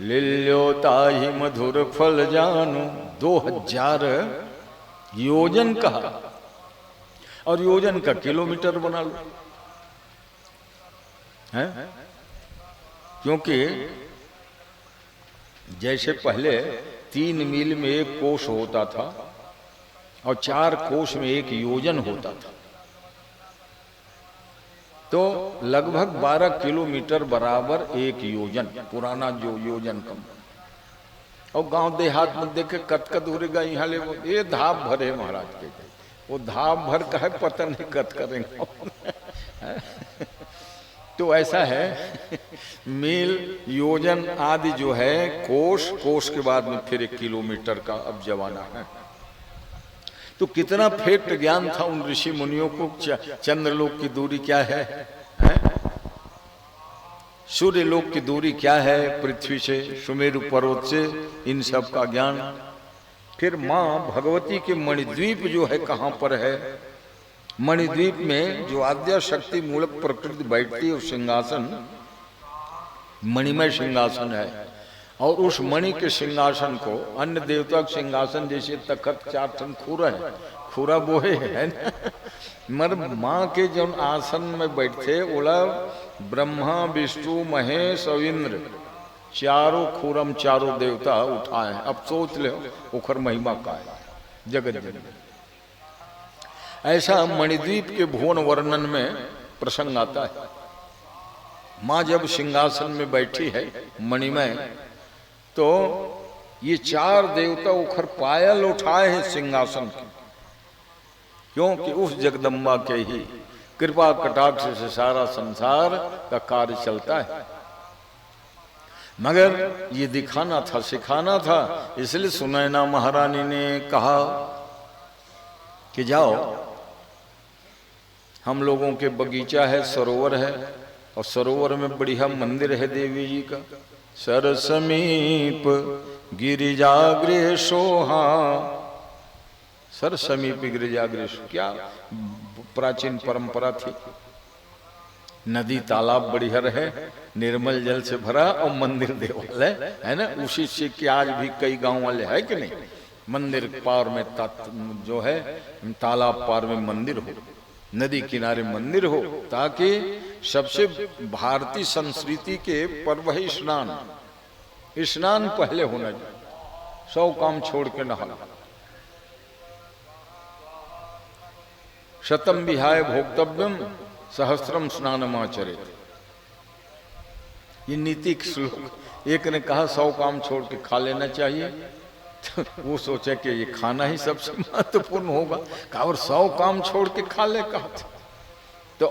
लिल्योताहि मधुर फल जानु। 2000 योजन कहा, और योजन का किलोमीटर बना लो है। क्योंकि जैसे पहले 3 मील में 1 कोस होता था और 4 कोस में 1 योजन होता था, तो लगभग 12 किलोमीटर बराबर 1 योजन, पुराना जो योजन कम। और गांव देहात में देखे कत उड़ेगा, यहाँ ले ये धाप भरे महाराज के, वो धाप भर का है, पता नहीं कत करेंगे। तो ऐसा है, मील, योजन आदि जो है, कोस, कोस के बाद में फिर 1 किलोमीटर का अब जमाना है। तो कितना फेट ज्ञान था उन ऋषि मुनियों को, चंद्रलोक की दूरी क्या है, सूर्य लोक की दूरी क्या है, पृथ्वी से, सुमेरु पर्वत से, इन सब का ज्ञान। फिर माँ भगवती के मणिद्वीप जो है कहाँ पर है, मणिद्वीप में जो आद्या शक्ति मूलक प्रकृति बैठती है, उस सिंहासन मणिमय सिंहासन है। और उस मणि के सिंहासन को अन्य देवता के सिंहासन जैसे तखत 4 टन खुरा है, खुरा बोहे है ना, मर माँ के जो आसन में बैठते बोला ब्रह्मा विष्णु महेश और इंद्र, चारों खुरम, चारों देवता उठाए। अब सोच ले उखर महिमा का है जगत जननी। ऐसा मणिद्वीप के भुवन वर्णन में प्रसंग आता है। माँ जब सिंहासन में बैठी है मणिमय, तो ये 4 देवता उखर पायल उठाए हैं सिंहासन के, क्योंकि उस जगदम्बा के ही कृपा कटाक्ष से सारा संसार का कार्य चलता है। मगर ये दिखाना था, सिखाना था, इसलिए सुनैना महारानी ने कहा कि जाओ, हम लोगों के बगीचा है, सरोवर है, और सरोवर में बढ़िया मंदिर है देवी जी का। सर समीप गिरिजागृह सोहा, सर समीप गिरिजागृह, क्या प्राचीन परंपरा थी। नदी तालाब बढ़िया रहे, निर्मल जल से भरा, और मंदिर देवालय है ना, उसी से कि आज भी कई गांव वाले है कि नहीं, मंदिर पार में जो है तालाब पार में मंदिर हो, नदी किनारे मंदिर हो, ताकि सबसे भारतीय संस्कृति के पर्व है स्नान। स्नान पहले होना चाहिए, 100 काम छोड़ के नहाना। शतम विहाय भोक्तव्यम सहस्त्रम स्नानमाचरेत, ये नीति श्लोक। एक ने कहा 100 काम छोड़ के खा लेना चाहिए, तो वो सोचे कि ये खाना ही सबसे महत्वपूर्ण होगा, और 100 काम छोड़ के खा ले कहा। तो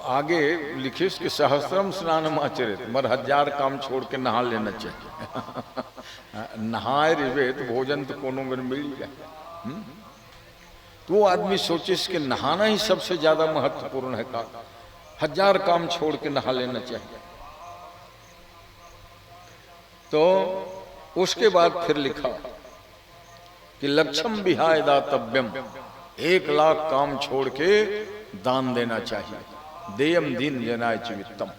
आगे लिखे कि सहस्त्रम स्नानमाचरेत, मर 1000 काम छोड़ के नहा लेना चाहिए। नहाए रिवे तो भोजन तो कोनो में मिल ही जाए। तो वो आदमी सोचे कि नहाना ही सबसे ज्यादा महत्वपूर्ण है, का 1000 काम छोड़ के नहा लेना चाहिए। तो उसके बाद फिर लिखा कि लक्षम विहाय दातव्यम, 1 लाख काम छोड़ के दान देना चाहिए। देयम दीन जनाय चिवित्तम,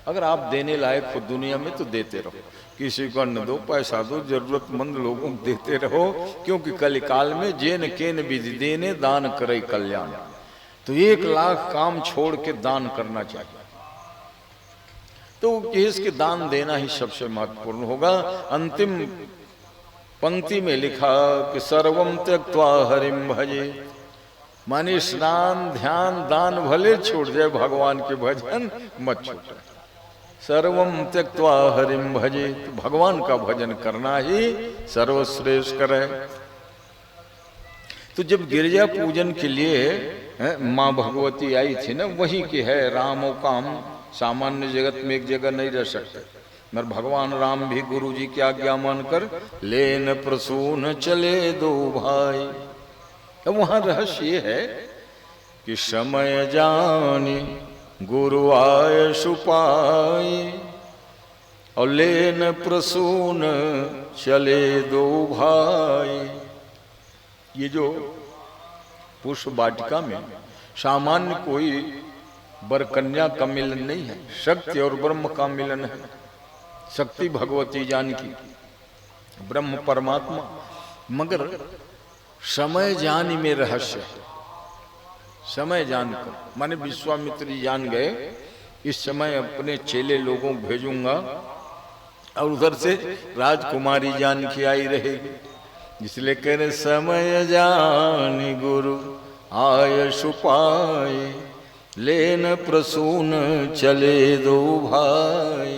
अगर आप देने लायक हो दुनिया में तो देते रहो, किसी को अन्न दो, पैसा दो, जरूरतमंद लोगों को देते रहो, क्योंकि कलिकाल में जेन केन विधि देने दान करे कल्याण। तो 1 लाख काम छोड़ के दान करना चाहिए। तो इसके दान देना ही सबसे महत्वपूर्ण होगा। अंतिम पंक्ति में लिखा कि सर्वम त्यक्त्वा हरिम भजे, माने स्नान ध्यान दान भले छोड़ जाए, भगवान के भजन मत छोड़े। सर्वम त्यक्त्वा हरिम भजे, तो भगवान का भजन करना ही सर्वश्रेष्ठ करे। तो जब गिरजा पूजन के लिए माँ भगवती आई थी ना, वही की है रामो काम, सामान्य जगत में एक जगह नहीं रह सकते। मगर भगवान राम भी गुरु जी की आज्ञा मानकर लेन प्रसून चले दो भाई। अब वहां रहस्य ये है कि समय जानी गुरु आय सुपाई, और लेन प्रसून चले दो भाई। ये जो पुष्प वाटिका में सामान्य कोई वर कन्या का मिलन नहीं है, शक्ति और ब्रह्म का मिलन है। शक्ति भगवती जानकी, ब्रह्म परमात्मा, मगर समय जानी में रहस्य है। समय जानकर माने विश्वामित्र जी जान गए इस समय अपने चेले लोगों को भेजूंगा, और उधर से राजकुमारी जानकी आई रहेगी, इसलिए कह रहे समय जानी गुरु आय सुपाई, लेन प्रसून चले दो भाई।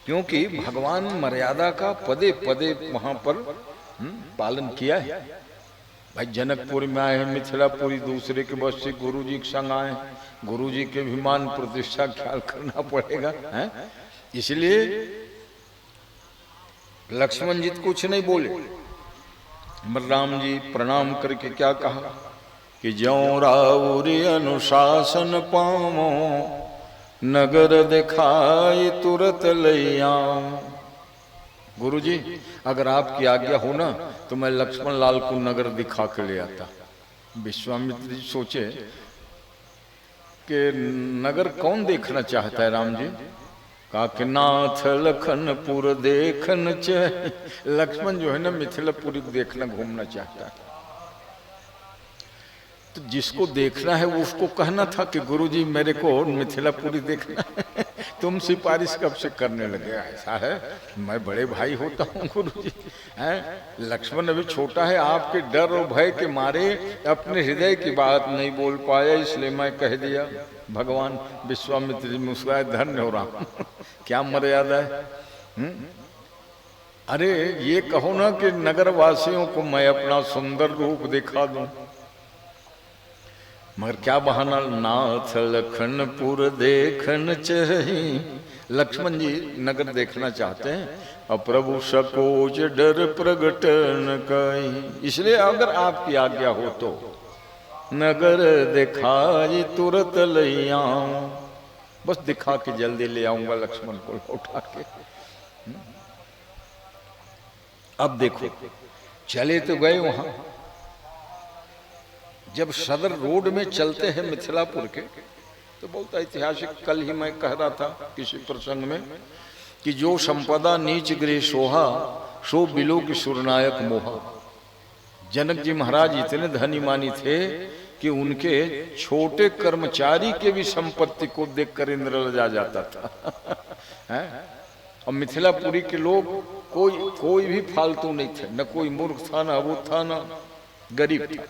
क्योंकि भगवान मर्यादा का पदे पदे वहां पर पालन किया है। भाई जनकपुर में आए हैं, मिथिलापुरी दूसरे के बस से गुरु जी के संग आए, गुरु जी के भी मान प्रतिष्ठा ख्याल करना पड़ेगा है? इसलिए लक्ष्मण जी कुछ नहीं बोले, राम जी प्रणाम करके क्या कहा कि ज्यों राउरी अनुशासन पामो, नगर दिखाई तुरंत लैया। गुरु जी अगर आपकी आज्ञा हो ना तो मैं लक्ष्मण लाल को नगर दिखा के ले आता। विश्वामित्र जी सोचे कि नगर कौन देखना चाहता है राम जी? कहा कि नाथ लखनपुर देखन चाहे। लक्ष्मण जो है ना मिथिलापुरी देखना घूमना चाहता है। तो जिसको देखना है वो उसको कहना था कि गुरुजी मेरे को मिथिलापुरी देखना है। तुम सिफारिश कब से करने लगे? ऐसा है मैं बड़े भाई होता हूँ गुरुजी हैं। लक्ष्मण अभी छोटा है, आपके डर और भय के मारे अपने हृदय की बात नहीं बोल पाया, इसलिए मैं कह दिया। भगवान विश्वामित्र जी मुस्कुराए, धन्य हो रहा क्या मर्यादा है। अरे ये कहो ना कि नगर वासियों को मैं अपना सुंदर रूप दिखा दूं, मगर क्या बहाना, नाथ लखनपुर देखन चाहिए। लक्ष्मण जी नगर देखना चाहते हैं और प्रभु सकोज डर प्रगट न कई, इसलिए अगर आपकी आज्ञा हो तो नगर दिखाई तुरंत ले आऊं। बस दिखा के जल्दी ले आऊंगा लक्ष्मण को उठा के। अब देखो चले तो गए वहां, जब सदर रोड में चलते हैं मिथिलापुर के तो बहुत ऐतिहासिक, कल ही मैं कह रहा था किसी प्रसंग में कि जो संपदा नीच गृह सोहा, सो बिलो की सुरनायक मोहा। जनक जी महाराज इतने धनी मानी थे कि उनके छोटे कर्मचारी के भी संपत्ति को देखकर इंद्र लजा जाता था। और मिथिलापुरी के लोग कोई भी फालतू नहीं थे, न कोई मूर्ख था, न अबूझ था, न गरीब था।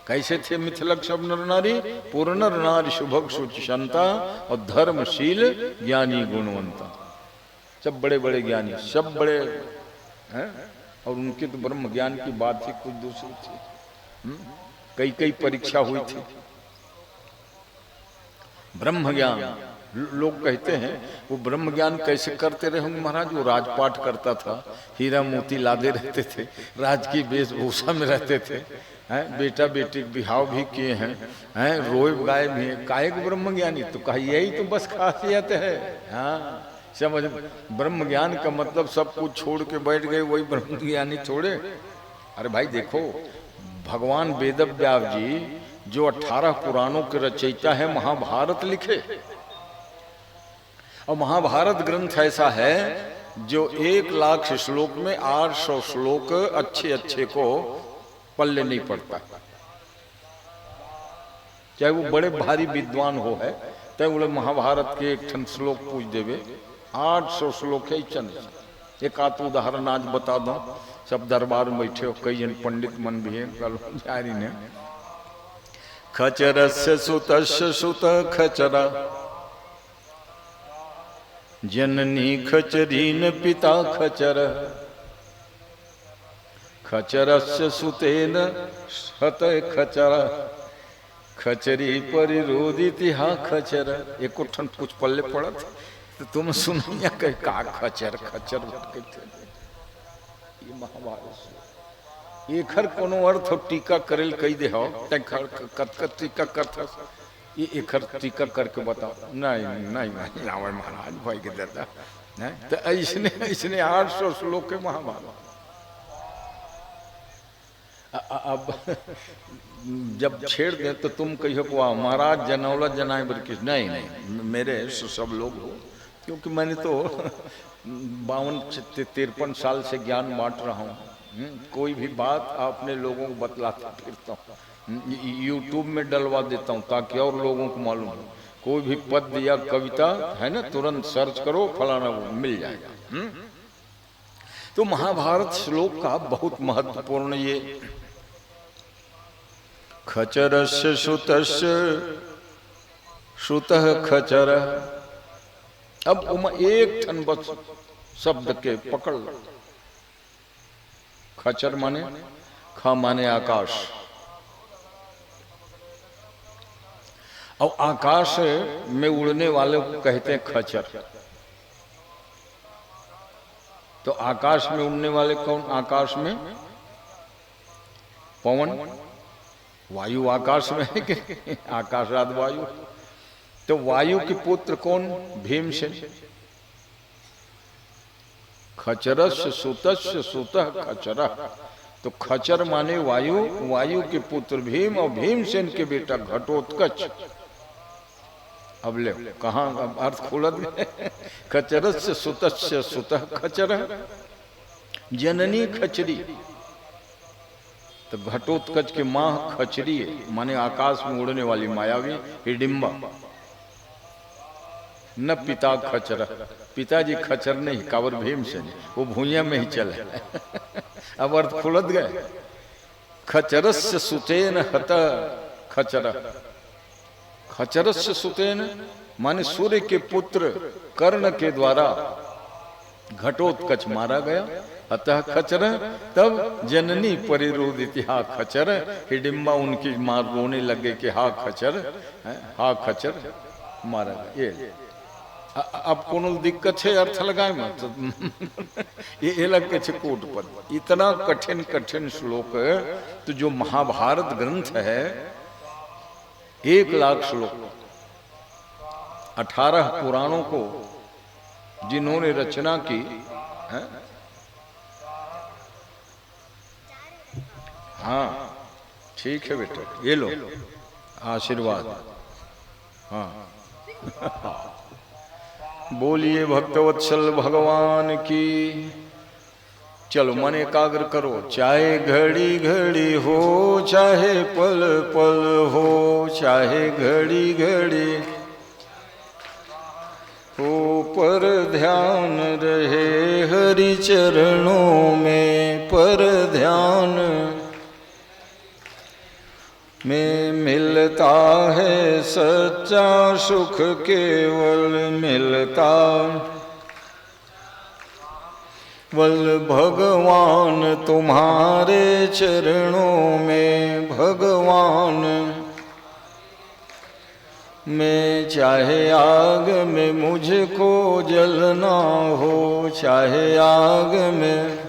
कैसे थे मिथिलक सब नर नारी? पूर्ण नर नारी शुभग सुचिशंता और धर्मशील ज्ञानी गुणवंता। सब बड़े बड़े ज्ञानी, सब बड़े हैं। और उनके तो ब्रह्म ज्ञान की बात ही कुछ दूसरी थी। कई कई परीक्षा हुई थी ब्रह्म ज्ञान। लोग कहते हैं वो ब्रह्म ज्ञान कैसे करते रहे होंगे महाराज? वो राजपाट करता था, हीरा मोती लादे रहते थे, राज की वेशभूषा में रहते थे, हैं बेटा बेटी बिहाव भी किए हैं रोए गाए भी हैं। काहे को ब्रह्म ज्ञानी? तो कहा यही तो बस खासियत है। हाँ समझ, ब्रह्म ज्ञान का मतलब सब कुछ छोड़ के बैठ गए वही ब्रह्म ज्ञानी थोड़े। अरे भाई देखो, भगवान वेद व्यास जी जो 18 पुराणों के रचयिता है, महाभारत लिखे। और महाभारत ग्रंथ ऐसा है जो 1 लाख श्लोक में 800 श्लोक अच्छे अच्छे को पल्ले नहीं पड़ता। चाहे वो बड़े भारी विद्वान हो है, चाहे वो महाभारत के एक ठन श्लोक पूछ देवे, 800 श्लोक है चंद। एक आध उदाहरण आज बता दो, सब दरबार में बैठे हो, कई जन पंडित मन भी है, कल जारी ने। खचरस्य सुतस्य सुत खचरा, जननी खचरीन पिता खचर, खचरस्य सुतेन हत खचरा, खचरी परिरोदिति हा खचर। एक उठन कुछ पल्ले पड़त तो तुम सुनिया कह का खचर खचर ये महाभारत एखर कोनो अर्थ टीका करेल कही दे हो, कत टीका करथ ये एखर टीका करके बताओ। नहीं नहीं नहीं लावे महाराज भाई के दादा, तो ऐसने ऐसने 800 श्लोक के महाभारत। अब जब छेड़ दे तो तुम कहियो को महाराज जनौला जनाए बरकिस, नहीं नहीं मेरे सब लोग हो, क्योंकि मैंने तो 52-53 साल से ज्ञान बांट रहा हूँ। कोई भी बात अपने लोगों को बतलाता फिरता हूँ, यूट्यूब में डलवा देता हूँ ताकि और लोगों को मालूम हो। कोई भी पद या कविता है ना, तुरंत सर्च करो फलाना वो मिल जाएगा। तो महाभारत श्लोक का बहुत महत्वपूर्ण ये खचरस्य सुतस्य सुतः खचर। अब एक ठन बस शब्द के पकड़ लो। खचर माने ख माने आकाश, और आकाश में उड़ने वाले को कहते हैं खचर। तो आकाश में उड़ने वाले कौन? आकाश में पवन, वायु आकाश में है कि आकाशाद वायु। तो वायु के पुत्र कौन? भीमसेन। खचरस्य सुतस्य सुतः खचर। तो खचर माने वायु, वायु के पुत्र भीम, और भीमसेन के बेटा घटोत्कच। अब ले कहाँ अर्थ खुलत? खचरस्य सुतस्य सुतः खचर, जननी खचरी। तो घटोत्कच की माँ खचरी है, माने आकाश में उड़ने वाली मायावी हिडिंबा। न पिता खचर, पिताजी खचर नहीं, कावर भीमसेन, वो भूया में ही चले। अब अर्थ खुलत गए। खचरस्य सुतेन हत खचर। खचरस्य सुतेन माने सूर्य के पुत्र कर्ण के द्वारा घटोत्कच मारा गया। अतः खचर, तब जननी परिरोदिति हा खचर। हिडिंबा उनकी मां रोने लगे कि हा खचर, हा खचर मारा गया। ये अब कोनो दिक्कत है अर्थ लगाए मत। ये लग के कोट पर इतना कठिन कठिन श्लोक। तो जो महाभारत ग्रंथ है 1 लाख श्लोक, 18 पुराणों को जिन्होंने रचना की है, हाँ ठीक है बेटा, ये लो आशीर्वाद। हाँ बोलिए भक्तवत्सल भगवान की। चलो मन एकाग्र करो। चाहे घड़ी घड़ी हो, चाहे पल पल हो, चाहे घड़ी घड़ी हो, पर ध्यान रहे हरि चरणों में। पर ध्यान में मिलता है सच्चा सुख, केवल मिलता वल भगवान तुम्हारे चरणों में। भगवान में चाहे आग में मुझको जलना हो, चाहे आग में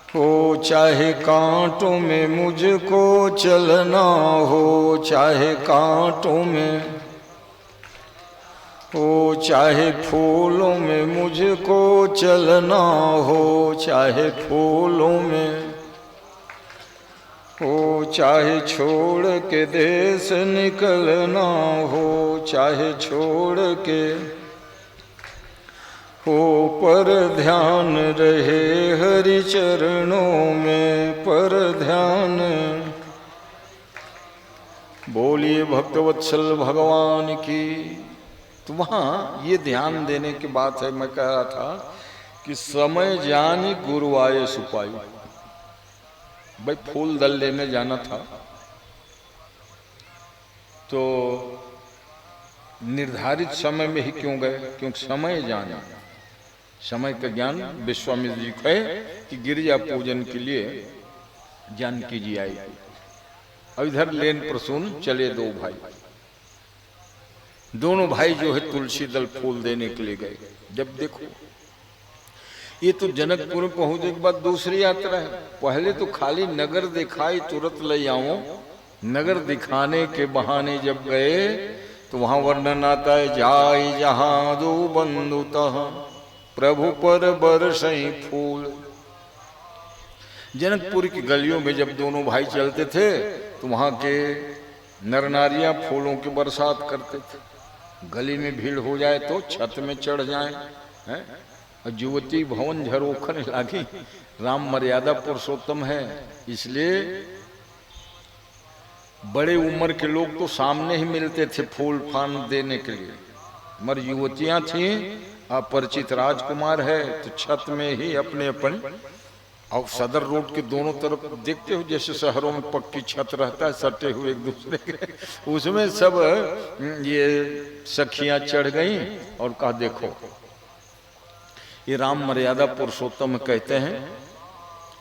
हो, चाहे कांटों में मुझको चलना हो, चाहे कांटों में हो, चाहे फूलों में मुझको चलना हो, चाहे फूलों में हो, चाहे छोड़ के देश निकलना हो, चाहे छोड़ के हो, पर ध्यान रहे हरि चरणों में। पर ध्यान। बोलिए भक्तवत्सल भगवान की। तो वहाँ ये ध्यान देने की बात है। मैं कह रहा था कि समय जानी गुरु आए सुपाई। भाई फूल दल लेने जाना था तो निर्धारित समय में ही क्यों गए? क्योंकि समय जाना, समय का ज्ञान विश्वामित्र जी को है कि गिरिजा पूजन के लिए जानकी जी आई। अब इधर लेन प्रसून चले दो भाई, दोनों भाई जो है तुलसी दल फूल देने के लिए गए। जब देखो ये तो जनकपुर में पहुंचने के बाद दूसरी यात्रा है। पहले तो खाली नगर दिखाई तुरंत ले आओ, नगर दिखाने के बहाने जब गए तो वहां वर्णन आता है, जाय जहां दो बंधुतः प्रभु पर बरसई फूल। जनकपुर की गलियों में जब दोनों भाई चलते थे तो वहां के नर नारियां फूलों की बरसात करते थे। गली में भीड़ हो जाए तो छत में चढ़ जाए, हैं? युवती भवन झरोखने लागी। राम मर्यादा पुरुषोत्तम है, इसलिए बड़े उम्र के लोग तो सामने ही मिलते थे फूल फान देने के लिए, मगर युवतियां थी, अपरिचित राजकुमार है तो छत में ही अपने अपने। और सदर रोड के दोनों तरफ देखते हो जैसे शहरों में पक्की छत रहता है सटे हुए एक दूसरे के, उसमें सब ये सखियां चढ़ गई और कहा देखो ये राम मर्यादा पुरुषोत्तम कहते हैं,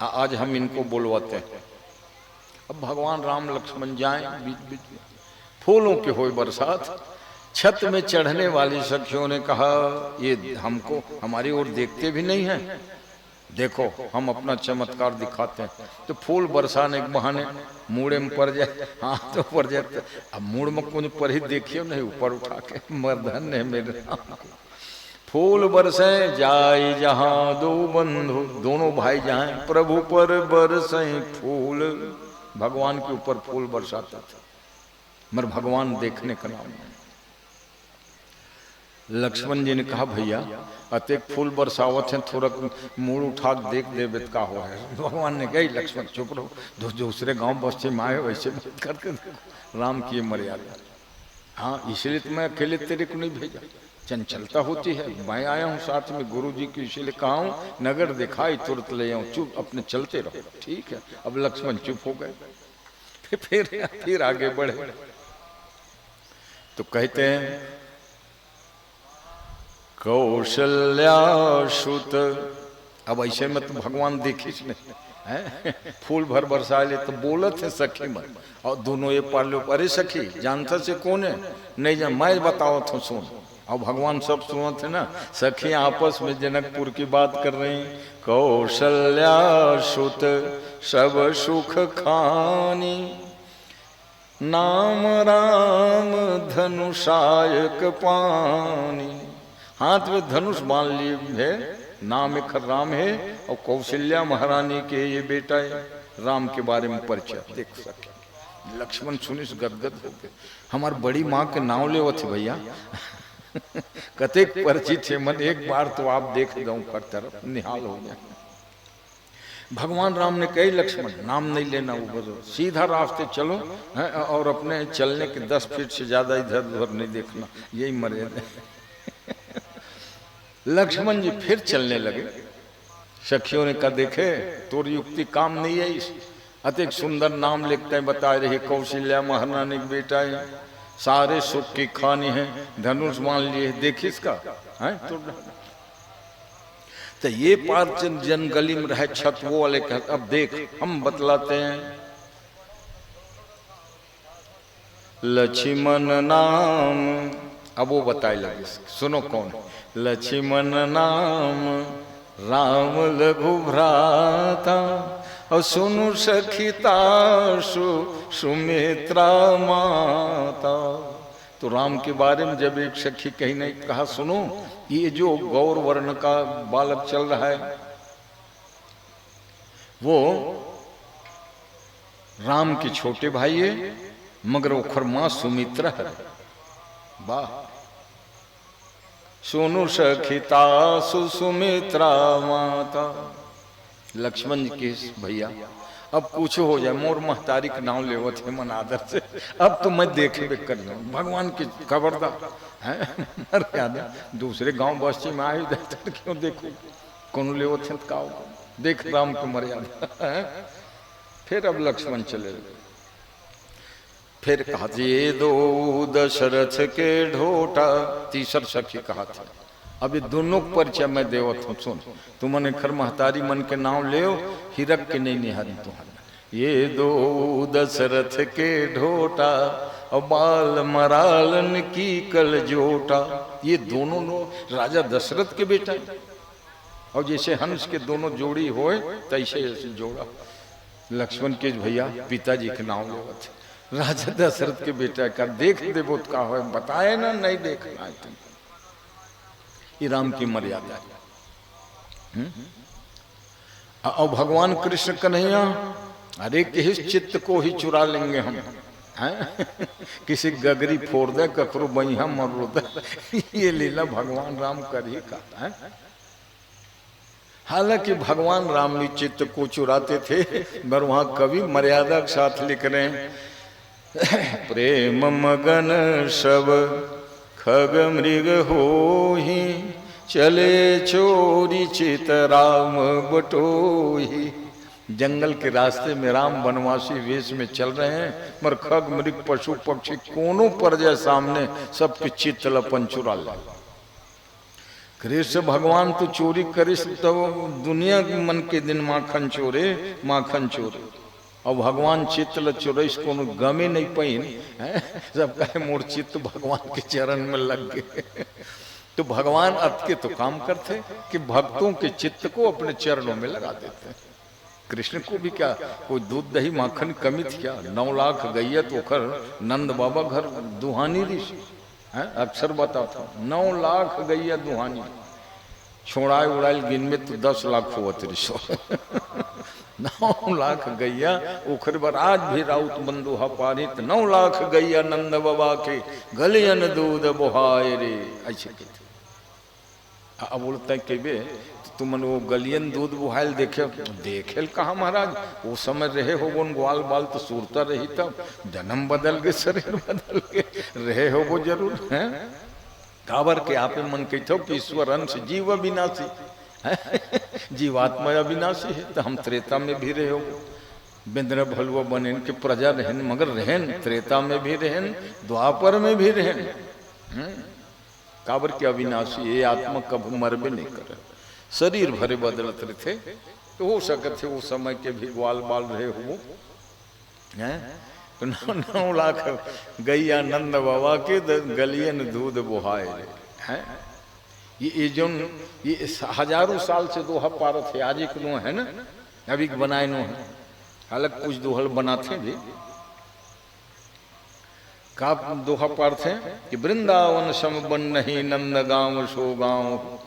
आज हम इनको बुलवाते हैं। अब भगवान राम लक्ष्मण जाएं, बीच बीच में फूलों की हुई बरसात। छत में चढ़ने वाली सखियों ने कहा ये हमको हमारी ओर देखते भी नहीं है, देखो हम अपना चमत्कार दिखाते हैं। तो फूल बरसाने के बहाने मूड़े में पड़ जाए, हाथ तो पड़ जाए। अब मूड़ में कौन पर ही देखियो नहीं, ऊपर उठा के मर्दन ने मेरे फूल बरसे जाए जहां दो बंधु, दोनों भाई जाए प्रभु पर बरसे फूल। भगवान के ऊपर फूल बरसाता था, मगर भगवान देखने का नाम नहीं। लक्ष्मण जी ने कहा भैया अतेक फूल बरसावत है, थोड़ा मूड उठा देख देवे का हुआ है। भगवान ने कही लक्ष्मण चुप रहो, जो दूसरे गांव बस्ती में आए वैसे मत करके देखो, राम की मर्यादा। हाँ इसलिए तो मैं अकेले तेरे को नहीं भेजा, चंचलता होती है, मैं आया हूँ साथ में गुरु जी की, इसीलिए कहा हूँ नगर दिखाई तुरंत ले आऊँ, चुप अपने चलते रहो। ठीक है, अब लक्ष्मण चुप हो गए, फिर आगे बढ़े तो कहते हैं कौशल्या सुत। अब ऐसे में तो भगवान देखिस नहीं है, फूल भर बरसा ले तो बोलत है सखी मन, और दोनों ये पार लो, अरे सखी जानता से कौन है? नहीं जान, मैं बताओ तो सुन। और भगवान सब सुनो थे ना, सखी आपस में जनकपुर की बात कर रही। कौशल्या सुत सब सुख खानी, नाम राम धनुषायक पानी। हाथ में धनुष बांध लिए है, नाम एक राम है, और कौशल्या महारानी के ये बेटा है। राम के बारे में परिचय देख सके। लक्ष्मण सुनिस गदगद हो गए, हमार बड़ी माँ के नाम ले वो थे भैया कतेक परिचित है मन, एक बार तो आप देख दो कर तरफ निहाल हो गया। भगवान राम ने कही लक्ष्मण नाम नहीं लेना, ऊपर सीधा रास्ते चलो है, और अपने चलने के 10 फीट से ज्यादा इधर उधर नहीं देखना, यही मर्यादा। लक्ष्मण जी फिर चलने लगे। सखियों ने कहा देखे तोर युक्ति काम नहीं है, इस अतिक सुंदर नाम लिखते हैं, बता रहे कौशल्या महारानी के बेटा है, सारे सुख की खानी है, धनुष मान लिए, देखिए इसका है तो ये पार जन गली में रहे छत वो वाले कहते अब देख हम बतलाते हैं। लक्ष्मण नाम, अब वो बताए लगे, सुनो कौन? लक्ष्मण नाम राम लघु भ्राता, और सुनु सखिता सुमित्रा माता। तो राम के बारे में जब एक सखी कहीं नहीं कहा, सुनो ये जो गौर वर्ण का बालक चल रहा है वो राम के छोटे भाई है, मगर ओखर मां सुमित्रा है। वाह, सुनु सखिता सुमित्रा माता। लक्ष्मण जी के भैया अब कुछ हो जाए, मोर महतारी के नाम ले थे मन आदर से, अब तो मैं देखे कर लूँ भगवान की खबरदार है मर्यादा। दूसरे गांव बस्ती में आए क्यों देखो, कौन ले थे का देख राम की मर्यादा। फिर अब लक्ष्मण चले, फिर कहा ये दो दशरथ के ढोटा, तीसर सखी कहा था। अब ये दोनों परिचय मैं देवत हूँ, सुन तुमने खर महतारी मन के नाम ले हिरक के नहीं निहारी तुम्हारा। ये दो दशरथ के ढोटा और बाल मरालन की कल जोटा, ये दोनों राजा दशरथ के बेटा, और जैसे हंस के दोनों जोड़ी होए तैसे ऐसे जोड़ा। लक्ष्मण के भैया पिताजी के नाम लेवत, राजा दशरथ के बेटा का देख देवो का हो, बताए ना नहीं देखना है तुम, ये राम की मर्यादा है। और भगवान कृष्ण कन्हैया अरे किस चित्त को ही चुरा लेंगे हम, हैं? किसी गगरी फोड़ दे ककरो बहिया मर दे, ये लीला भगवान राम कर ही का है। हालांकि भगवान राम भी चित्त को चुराते थे, पर वहां कवि मर्यादा के साथ लिख रहे हैं, प्रेम मगन सब खग मृग होहि, चले चोरी चित राम बटोही। जंगल के रास्ते में राम वनवासी वेश में चल रहे हैं, मगर खग मृग पशु पक्षी कोनो पर जाए सामने सबके चित्त लपन चुरा ले। कृष्ण भगवान तो चोरी करिस तो दुनिया के मन के दिन माखन चोरे, माखन चोरे, और भगवान चित्त ल चोरस को गमे नहीं पहिन है, सब कहे मोर चित्त भगवान के चरण में लग गए। तो भगवान अत के तो काम करते कि भक्तों के चित्त को अपने चरणों में लगा देते। कृष्ण को भी क्या कोई दूध दही माखन कमी थी क्या? 9 लाख गैया तो कर नंद बाबा घर दुहानी ऋषि है, अक्सर बताता हूँ 9 लाख गैया दुहानी, छोड़ाए उड़ाइल गिन में तो 10 लाख हुआ ऋषो। 9 लाख गैया ओखर बर आज भी राउत बंदुहा पारित, 9 लाख गैया नंद बाबा के गलियन दूध बुहाए रे, ऐसे कहते। अब बोलते कहबे तुमन वो गलियन दूध बुहाइल देखे कहा महाराज, वो समय रहे हो वो ग्वाल बाल तो सूरता रही, तब जन्म बदल के शरीर बदल के रहे हो वो जरूर है। काबर के आपे मन कहते कि ईश्वर अंश जीव अविनाशी है, जीवात्मा अविनाशी है, तो हम त्रेता में भी रहे हो, बिंद्र भलुआ बने के प्रजा रहन, मगर रहन त्रेता में भी रहन, द्वापर में भी रहन, काबर के अविनाशी ये आत्मा कभी मरबे नहीं करे, शरीर भरे बदलत रहे थे, तो हो सकते वो समय के भी ग्वाल बाल रहे हो हैं। तो 9 लाख गैया नंद बाबा के गलियन दूध बुहाए हैं। ये जो ये हजारों साल से दोहा पारत है, आज एक दो है ना, अभी बनाए नो है, अलग कुछ दोहल बनाते भी का दोहा पार्थ है कि वृंदावन सम बन नहीं नंद गांव सो गांव।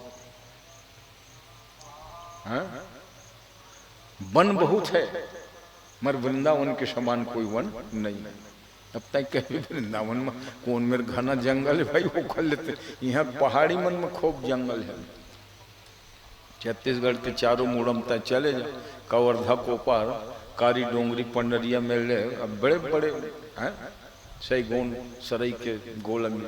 वन बहुत है मगर वृंदावन के समान कोई वन नहीं। अब तक कभी वृंदावन में कौन मेरे घना जंगल है भाई, वो कर लेते, यहाँ पहाड़ी मन में खूब जंगल है। छत्तीसगढ़ के चारों मुड़म तक चले जाओ, कवर्धा कोपार कारी डोंगरी पंडरिया मेले, अब बड़े बड़े हैं सही गोन सरई के गोलम।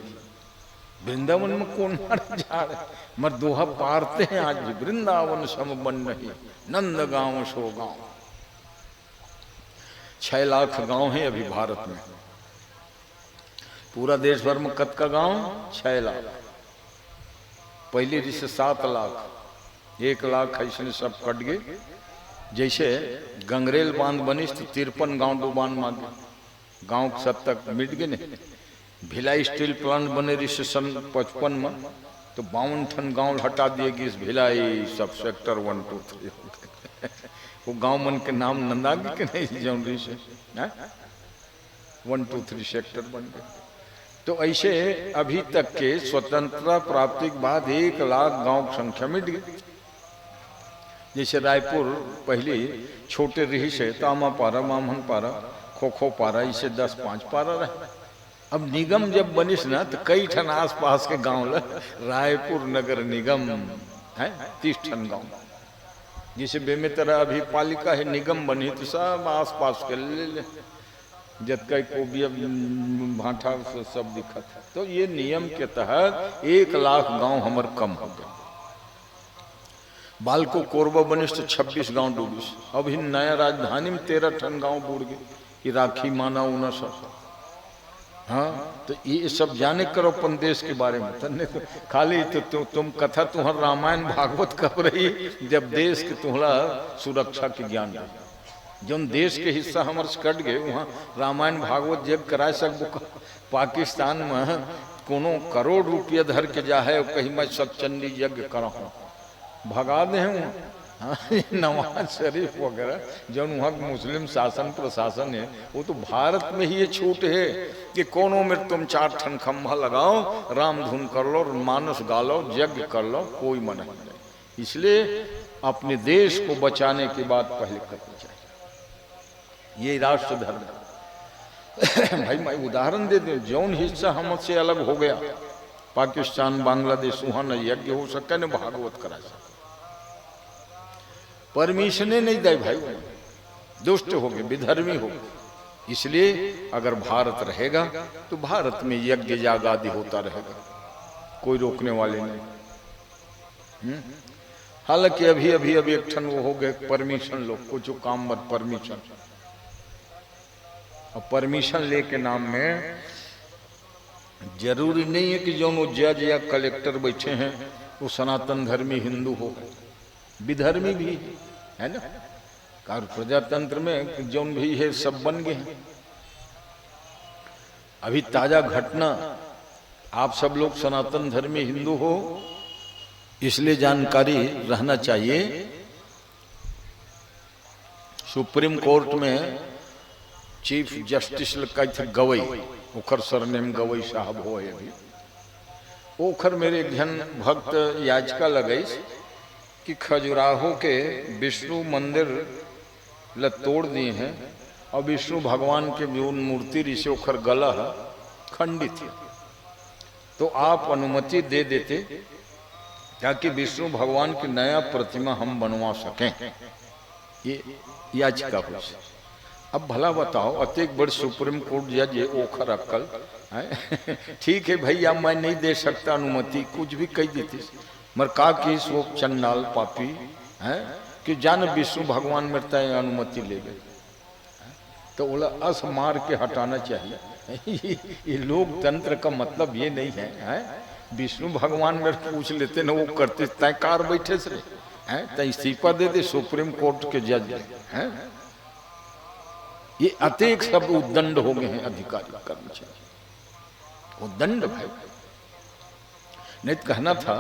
वृंदावन में कौन मारे जा रहे, मर दोहा पारते हैं आज भी, वृंदावन सम बन नहीं नंद गांव सो गांव। 6 लाख गांव है अभी भारत में, पूरा देश भर में कत का गांव 6 लाख, पहले जिसे 7 लाख, 1 लाख ऐसे सब कट गए। जैसे गंगरेल बांध बनी तो 53 गांव डूबान मांगे, गांव 7 तक मिट गए नहीं। भिलाई स्टील प्लांट बने रही सन 55 में, तो 52 टन गांव हटा दिए कि इस भिलाई सब सेक्टर 1, 2, 3 वो गांव मन के नाम नंदागी के नहीं जौनरी से 1, 2, 3 सेक्टर बन गए। तो ऐसे अभी तक के स्वतंत्रता प्राप्ति के बाद 1 लाख गांव की संख्या मिट गई। जैसे रायपुर पहले छोटे रही से तामा पारा, मामहन पारा, खोखो पारा, इसे 10-5 पारा रहे। अब निगम जब बनिस ना तो कई ठन आस पास के गांव रायपुर नगर निगम है 30 ठन गांव। जैसे बेमेतरा अभी पालिका है, निगम बनी तो सब आस पास के ले जतका को भी अब भाटा सब दिखा था। तो ये नियम के तहत 1 लाख गांव हमारे कम हो गए। बाल को कोरबा बनिस तो 26 गांव डूबिस। अभी नया राजधानी में 13 ठन गांव बूढ़ गए कि राखी माना उना सब। हाँ, तो ये सब जाने करो अपन देश के बारे में। तन्ने तो खाली तो तुम कथा तुम्हारा रामायण भागवत कब रही जब देश के तुम्हारा सुरक्षा के ज्ञान जो देश के हिस्सा हमारे कट गए वहाँ रामायण भागवत जब करा सकबो। पाकिस्तान में कोनो करोड़ रुपया धर के जा है कहीं मैं सतचंडी यज्ञ करा भगा दे हूँ। हाँ, नवाज शरीफ वगैरह जो वहाँ मुस्लिम शासन प्रशासन है वो तो भारत में ही ये छूट है कि कोनों में तुम 4 ठन खंभा लगाओ, राम धुन कर लो, मानस गा लो, यज्ञ कर लो, कोई मना नहीं। इसलिए अपने देश को बचाने की बात पहले करनी चाहिए। ये राष्ट्र धर्म है। भाई मैं उदाहरण दे दूं, जौन हिस्सा हमसे अलग हो गया पाकिस्तान बांग्लादेश वहां न यज्ञ हो सके न भागवत करा सके। परमिशन नहीं दे भाई, दुष्ट हो गए, विधर्मी हो गए। इसलिए अगर भारत रहेगा तो भारत में यज्ञ याग आदि होता रहेगा, कोई रोकने वाले नहीं। हालांकि अभी एक ठन वो हो गए परमिशन, लोग कुछ काम मत परमिशन, और परमिशन ले के नाम में जरूरी नहीं है कि जो वो जज या कलेक्टर बैठे हैं वो सनातन धर्मी हिंदू हो, विधर्मी भी है ना। कार प्रजातंत्र में जो भी है सब बन गए हैं। अभी ताजा घटना, आप सब लोग सनातन धर्मी हिंदू हो इसलिए जानकारी रहना चाहिए। सुप्रीम कोर्ट में चीफ जस्टिस का थे गवई, ओखर सरनेम गवई साहब हो। अभी ओखर मेरे एक जन भक्त याचिका लगई कि खजुराहो के विष्णु मंदिर ल तोड़ दिए हैं और विष्णु भगवान के जो मूर्ति ऋषि ओखर गला खंडित है, तो आप अनुमति दे देते ताकि विष्णु भगवान की नया प्रतिमा हम बनवा सकें। ये याचिका हो। अब भला बताओ, अत्येक बड़े सुप्रीम कोर्ट जज ये ओखर अक्कल है। ठीक है भैया मैं नहीं दे सकता अनुमति, कुछ भी कह देती, मर का की सो चंडाल पापी है कि जान विष्णु भगवान मरता है अनुमति ले गए, तो बोला अस मार के हटाना चाहिए। ये लोकतंत्र का मतलब ये नहीं है, विष्णु भगवान में पूछ लेते ना, वो करते तय कार बैठे से हैं, तय इस्तीफा दे दे सुप्रीम कोर्ट के जज हैं। ये अतेक सब उद्दंड हो गए हैं अधिकारी कर्मचारी, उद्दंड भाई। नहीं तो कहना था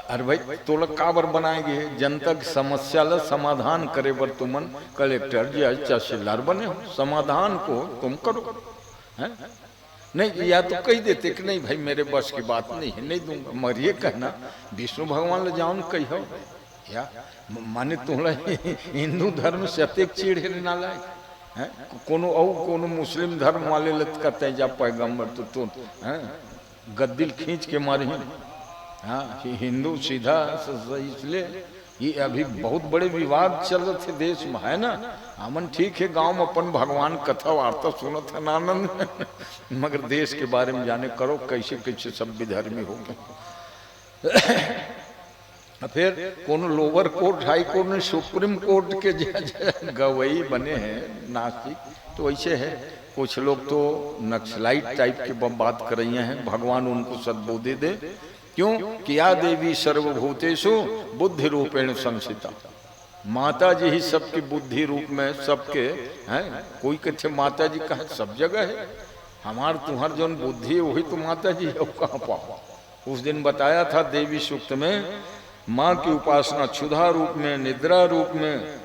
अरे भाई तो लोग काबर बनाएंगे, जनता की समस्या ला समाधान करे बर तुमन कलेक्टर जज तहसीलदार बने हो, समाधान को तुम करो है? नहीं या तो कह देते कि नहीं भाई मेरे बस की बात नहीं है, नहीं दूंगा। मगर ये कहना विष्णु भगवान ले जाओ कही हो या माने तुम्हारा हिंदू धर्म से अत्यक चीड़ ना लाए है, कोनो मुस्लिम धर्म वाले लत करते जा पैगम्बर तो गद्दिल खींच के मारे। हाँ हिंदू सीधा, इसलिए ये अभी बहुत बड़े विवाद चल रहे थे देश में है ना। अमन ठीक है गांव में अपन भगवान कथा वार्ता सुना था आनंद, मगर देश के बारे में जाने करो कैसे कैसे सब विधर्मी हो गए। फिर कोनो लोअर कोर्ट हाई कोर्ट ने सुप्रीम कोर्ट के जज गवई बने हैं नास्तिक, तो ऐसे है। कुछ लोग तो नक्सलाइट टाइप के बात कर रही हैं, भगवान उनको सद्बुद्धि दे। क्यों कि या देवी सर्वभूतेषु बुद्धि रूपेण संस्थिता, माता जी ही सबकी बुद्धि रूप में सबके हैं। कोई कहते माता जी कहाँ, सब जगह है। हमार तुम्हार जो बुद्धि है वही तो माता जी है, कहाँ पाओ। उस दिन बताया था देवी सूक्त में, माँ की उपासना क्षुधा रूप में, निद्रा रूप में,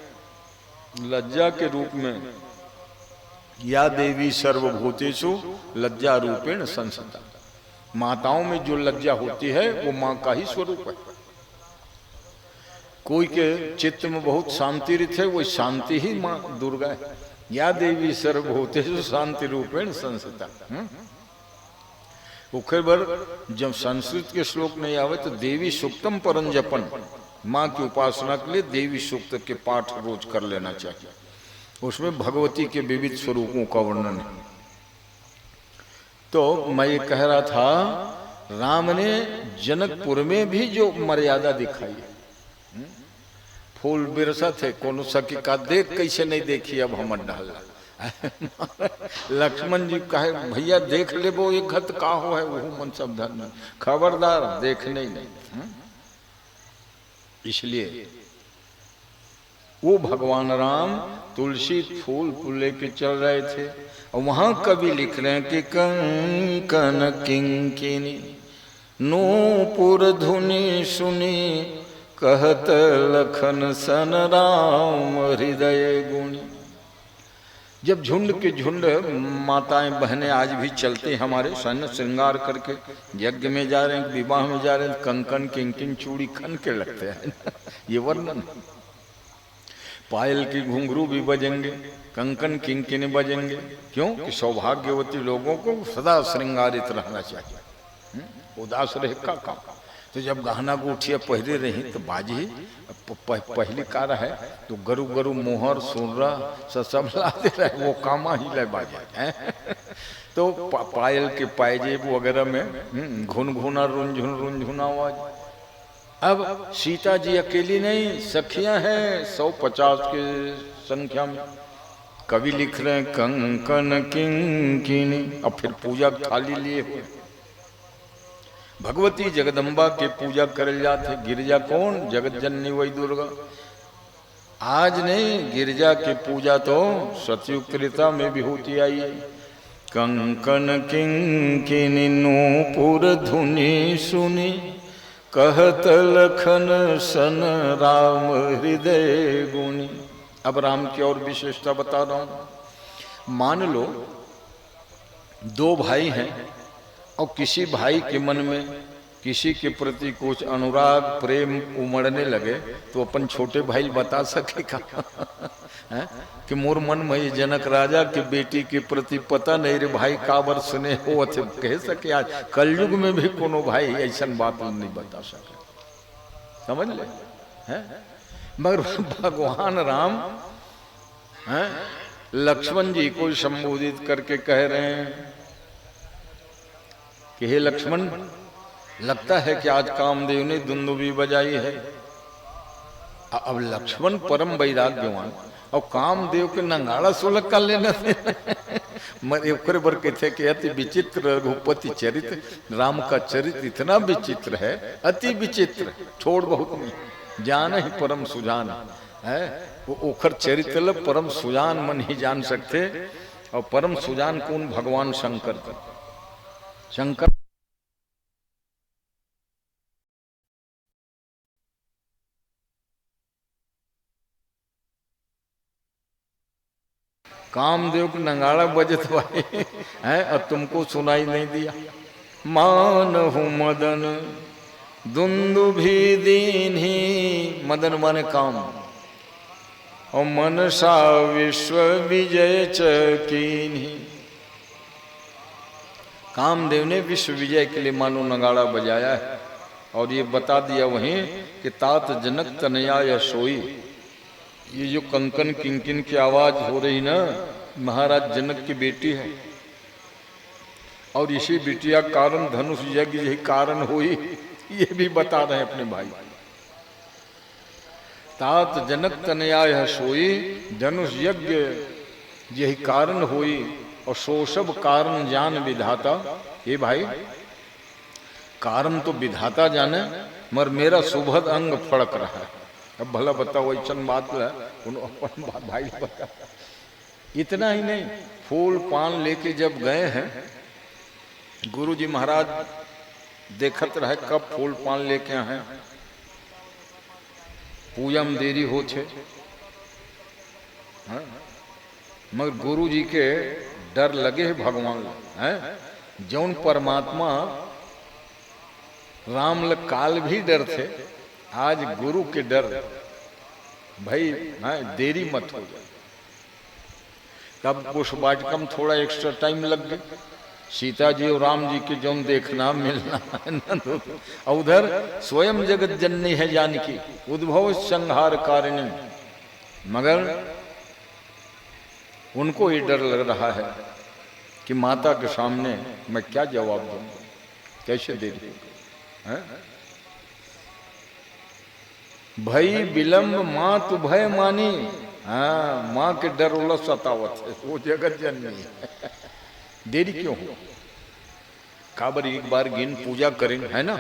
लज्जा के रूप में। या देवी सर्वभूतेषु लज्जा रूपेण संस्थिता, माताओं में जो लज्जा होती है वो माँ का ही स्वरूप है। कोई के चित्त में बहुत शांति रित है, वो शांति ही माँ दुर्गा है। या देवी सर्वभूतेषु शांति रूपेण संस्थिता। उखर बर जब संस्कृत के श्लोक नहीं आवे तो देवी सूक्तम परंजपन, माँ की उपासना के लिए देवी सूक्त के पाठ रोज कर लेना चाहिए। उसमें भगवती के विविध स्वरूपों का वर्णन है। तो मैं ये कह रहा था, राम ने जनकपुर में भी जो मर्यादा दिखाई है, फूल बिरसा थे कोनो सखी का देख कैसे नहीं देखी अब हम डाल लक्ष्मण जी कहे भैया देख ले वो एक घत का हो है वो मन सब धर्म खबरदार देखने ही नहीं। इसलिए वो भगवान राम तुलसी फूल लेके चल रहे थे और वहां कवि लिख रहे हैं कि कंकन किंकिनी नूपुर धुनी सुनी कहत लखन सन राम हृदय गुणी। जब झुंड के झुंड माताएं बहनें आज भी चलते हमारे सन्न श्रृंगार करके यज्ञ में जा रहे हैं विवाह में जा रहे हैं कंकन किंकिन चूड़ी खन के लगते हैं ये वर्णन। पायल की घुंघरू भी बजेंगे कंकन किंकिन बजेंगे क्यों कि सौभाग्यवती लोगों को सदा श्रृंगारित रहना चाहिए उदास रहे का काम। तो जब गहना गुठिया पहरे रही तो बाजी पहली कार है तो गरु गरु मोहर सुनरा सब लाते रहे वो कामा ही ले बाजे तो पायल के पायजेब वगैरह में घुन घुना रुंझुन आवाज। अब सीता जी अकेली नहीं सखियां हैं 150 के संख्या में। कवि लिख रहे हैं कंकन किंकिनी। अब फिर पूजा थाली लिए हुए भगवती जगदम्बा के पूजा करल जाते। गिरजा कौन जगत जननी वही दुर्गा। आज नहीं गिरजा की पूजा तो सतयुग त्रेता में भी होती आई है। कंकन किंकिनी नूपुर धुनी सुनी कहत लखन सन राम हृदय गुणी। अब राम की और विशेषता बता रहा हूं। मान लो दो भाई हैं और किसी भाई के मन में किसी के प्रति कुछ अनुराग प्रेम उमड़ने लगे तो अपन छोटे भाई बता सकेगा कि मोर मन में जनक राजा के बेटी के प्रति पता नहीं रे भाई काबर सुने हो अथे कह सके। आज कलयुग में भी कोनो भाई ऐसा बात नहीं बता सके समझ ले हैं। मगर भगवान राम हैं लक्ष्मण जी को संबोधित करके कह रहे हैं कि हे लक्ष्मण लगता है कि आज कामदेव ने दुंदुभी बजाई है। अब लक्ष्मण परम वैराग्यवान और कामदेव के नंगाड़ा सोलह का लेना मरे बर कहते कि अति विचित्र रघुपति चरित्र। राम का चरित्र इतना विचित्र है अति विचित्र छोड़ बहुत नहीं जान ही परम सुजान है। वो ओखर चरित्र परम सुजान मन ही जान सकते। और परम सुजान कौन भगवान शंकर शंकर कामदेव को नंगाड़ा बजत भाई है और तुमको सुनाई नहीं दिया। मानहु मदन दुंदुभी दीन्ही। मदन माने काम और मनसा विश्व विजय चकीन्ही। कामदेव ने विश्व विजय के लिए मानो नगाड़ा बजाया है और ये बता दिया वहीं कि तात जनक तनया सोई। ये जो कंकन किंकिन की आवाज हो रही ना महाराज जनक की बेटी है और इसी बिटिया कारण धनुष यज्ञ यही कारण हुई ये भी बता रहे हैं अपने भाई। तात जनक तनया सोई धनुष यज्ञ यही कारण हुई और सो सब कारण जान विधाता। ये भाई कारण तो विधाता जाने मगर मेरा सुभद अंग फड़क रहा है। अब भला बताओ ऐसा बात है अपन भाई बता। इतना ही नहीं फूल पान लेके जब गए हैं गुरु जी महाराज देखत रहे कब फूल पान लेके आए पूजा में देरी हो छे। मगर गुरु जी के डर लगे है भगवान हैं जौन परमात्मा राम ल काल भी डर थे आज गुरु के डर भाई देरी मत हो जाए। तब पुष्पवाटिकम थोड़ा एक्स्ट्रा टाइम लग गया। सीता जी और राम जी के जौन देखना मिलना और उधर स्वयं जगत जननी है जानकी उद्भव संहार कारिणी। मगर उनको ये डर लग रहा है कि माता के सामने मैं क्या जवाब दूंगा कैसे दे दूंगा। भई विलंब मातु भय मानी। हाँ, माँ के डर उलझ सतावत है, वो जगत जननी है। देरी क्यों हो? काबर एक बार गिन पूजा करें, है ना?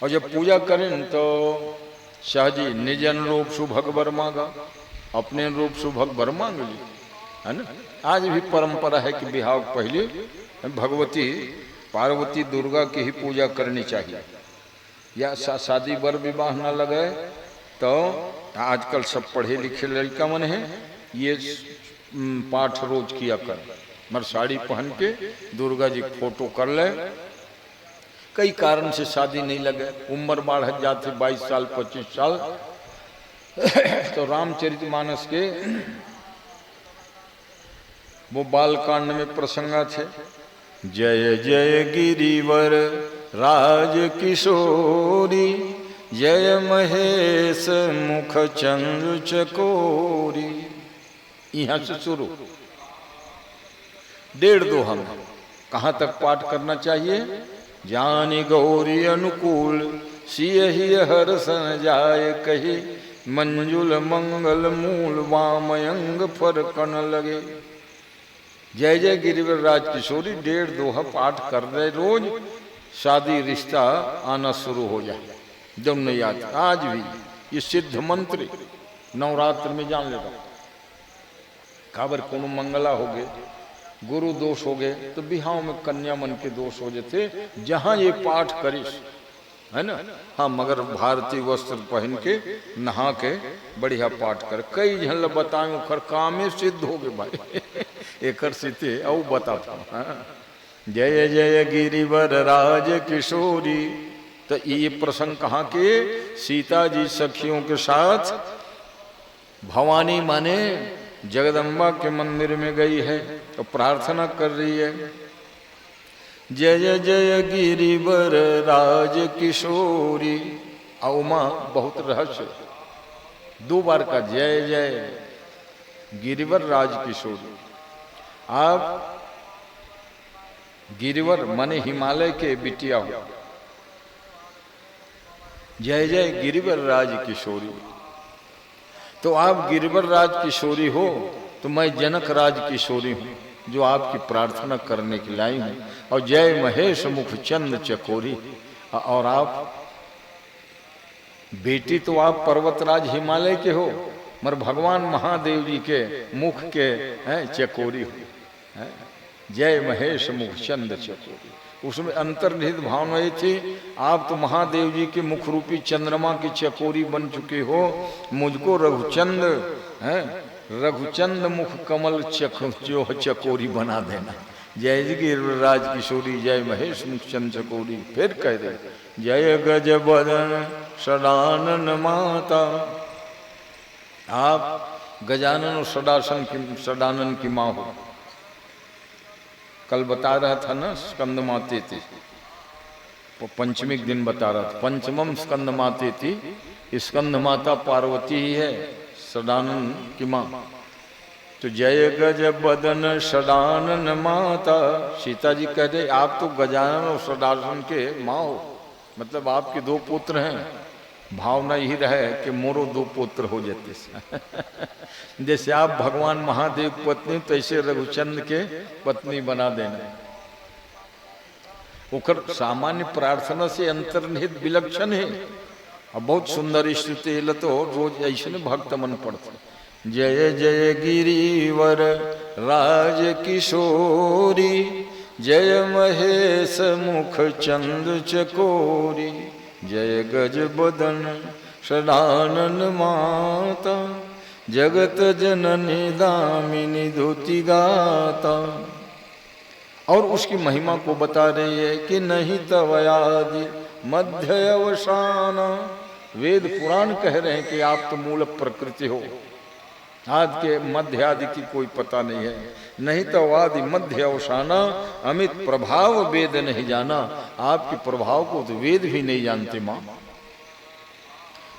और जब पूजा करें तो शाहजी निज अनुरूप सुभग वर मांगा, अपने अनुरूप सुभग वर मांग ली, है ना? आज भी परंपरा है कि विवाह पहले भगवती पार्वती दुर्गा की ही पूजा करनी चाहिए, या शादी वर विवाह न लगे तो आजकल सब पढ़े लिखे लड़का मन है, ये पाठ रोज किया कर, मर साड़ी पहन के दुर्गा जी फोटो कर ले। कई कारण से शादी नहीं लगे, उम्र बढ़ जाती 22 साल 25 साल तो रामचरितमानस के वो बालकांड में प्रसंगा थे, जय जय गिरिवर राज किशोरी, जय महेश मुख चंद्र चकोरी। यहां से शुरू 1.5 दोहा में कहां तक पाठ करना चाहिए? जानी गौरी अनुकूल सियहि हर्षण जाय कही, मंजुल मंगल मूल वामयंग फरकन लगे। जय जय गिरिवर राज किशोरी 1.5 दोहा पाठ कर रहे रोज, शादी रिश्ता आना शुरू हो जाए। जब नहीं याद आज भी ये सिद्ध मंत्र नवरात्र में जान लेगा। काबर कोनो मंगला हो गए, गुरु दोष हो गए तो बिहाव में कन्या मन के दोष हो जाते, जहां ये पाठ करिस, है ना? हाँ, मगर भारतीय वस्त्र पहन के नहा के बढ़िया पाठ कर। कई झन बताए ओखर कामे सिद्ध हो गए भाई एकर सीते औ बता। जय जय गिरिवर राज किशोरी, तो ये प्रसंग कहाँ के? सीता जी सखियों के साथ भवानी माने जगदम्बा के मंदिर में गई है तो प्रार्थना कर रही है, जय जय गिरिवर राज किशोरी। औमा बहुत रहस्य, 2 बार का जय जय गिरिवर राज किशोरी। आप गिरिवर माने हिमालय के बिटिया हो, जय जय गिरिवर राज किशोरी। तो आप गिरिवर राज किशोरी हो तो मैं जनक राज किशोरी हूँ जो आपकी प्रार्थना करने के लिए आई हूँ। और जय महेश मुख चंद चकोरी, और आप बेटी तो आप पर्वतराज हिमालय के हो, मगर भगवान महादेव जी के मुख के हैं चकोरी हो। जय महेश मुख चंद चकोरी, उसमें अंतर्निहित भावना ये थी, आप तो महादेव जी के मुख रूपी चंद्रमा की चकोरी बन चुके हो, मुझको रघुचंद है, रघुचंद मुख कमल जो चकोरी बना देना। जय गिरिराज किशोरी, जय महेश मुख चंद चकोरी। फिर कह दे जय गज बदन सदानन माता। आप गजानन और सदानन की माँ हो। कल बता रहा था ना स्कंद माते थी, पंचमी के दिन बता रहा था, पंचमम स्कंद माते थी, स्कंद माता पार्वती ही है, सदानन की माँ। तो जय गज बदन सदानन माता, सीता जी कहते आप तो गजानन और सदानन के माँ हो, मतलब आपके 2 पुत्र हैं। भावना यही रहे कि मोरो 2 पुत्र हो जाते जैसे आप भगवान महादेव पत्नी, तो ऐसे रघुचंद के पत्नी बना देना। ओकर सामान्य प्रार्थना से अंतर्निहित विलक्षण है और बहुत सुंदर स्तुति तो रोज ऐसे भक्त मन पड़ते। जय जय गिरिवर राज किशोरी, जय महेश मुख चंद चकोरी, जय गज बदन सदानन माता, जगत जननी दामिनी धोती गाता। और उसकी महिमा को बता रही है कि नहीं तवयादि मध्य अवसान। वेद पुराण कह रहे हैं कि आप तो मूल प्रकृति हो, आज के मध्य आदि की कोई पता नहीं है। नहीं तो आदि मध्य अवसाना, अमित प्रभाव वेद नहीं जाना। आपके प्रभाव को तो वेद भी नहीं जानते। माँ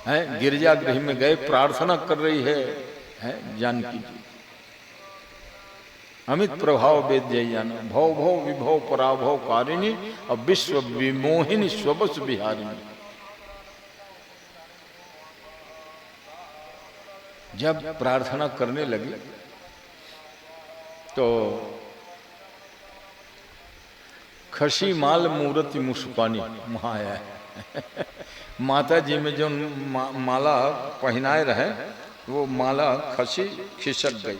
है गिरजागृह में गए, प्रार्थना कर रही है जानकी जी, अमित प्रभाव वेद जय जाना। भव भव विभव पराभव कारिणी और विश्व विमोहिनी स्वबस बिहारिणी। जब प्रार्थना करने लगी तो खसी माल मूर्ति मुस्कानी महाया माता जी में जो माला पहनाए रहे वो माला खसी खिसक गई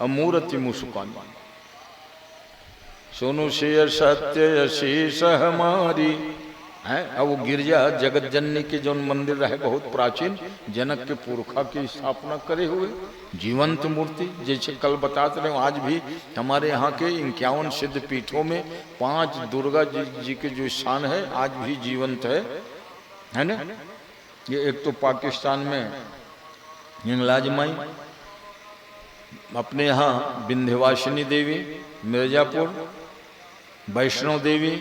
और मूर्ति मुस्कानी। सुनु शेर सत्य शीश हमारी है। अब वो गिरजा जगत जननी के जो मंदिर रहे बहुत प्राचीन, जनक के पुरखा की स्थापना करे हुए जीवंत मूर्ति, जैसे कल बताते रहे आज भी हमारे यहाँ के 51 सिद्ध पीठों में 5 दुर्गा जी के जो स्थान है आज भी जीवंत है ना। ये एक तो पाकिस्तान में हिंगलाज माई, अपने यहाँ विंध्यवासिनी देवी, मिर्जापुर वैष्णो देवी,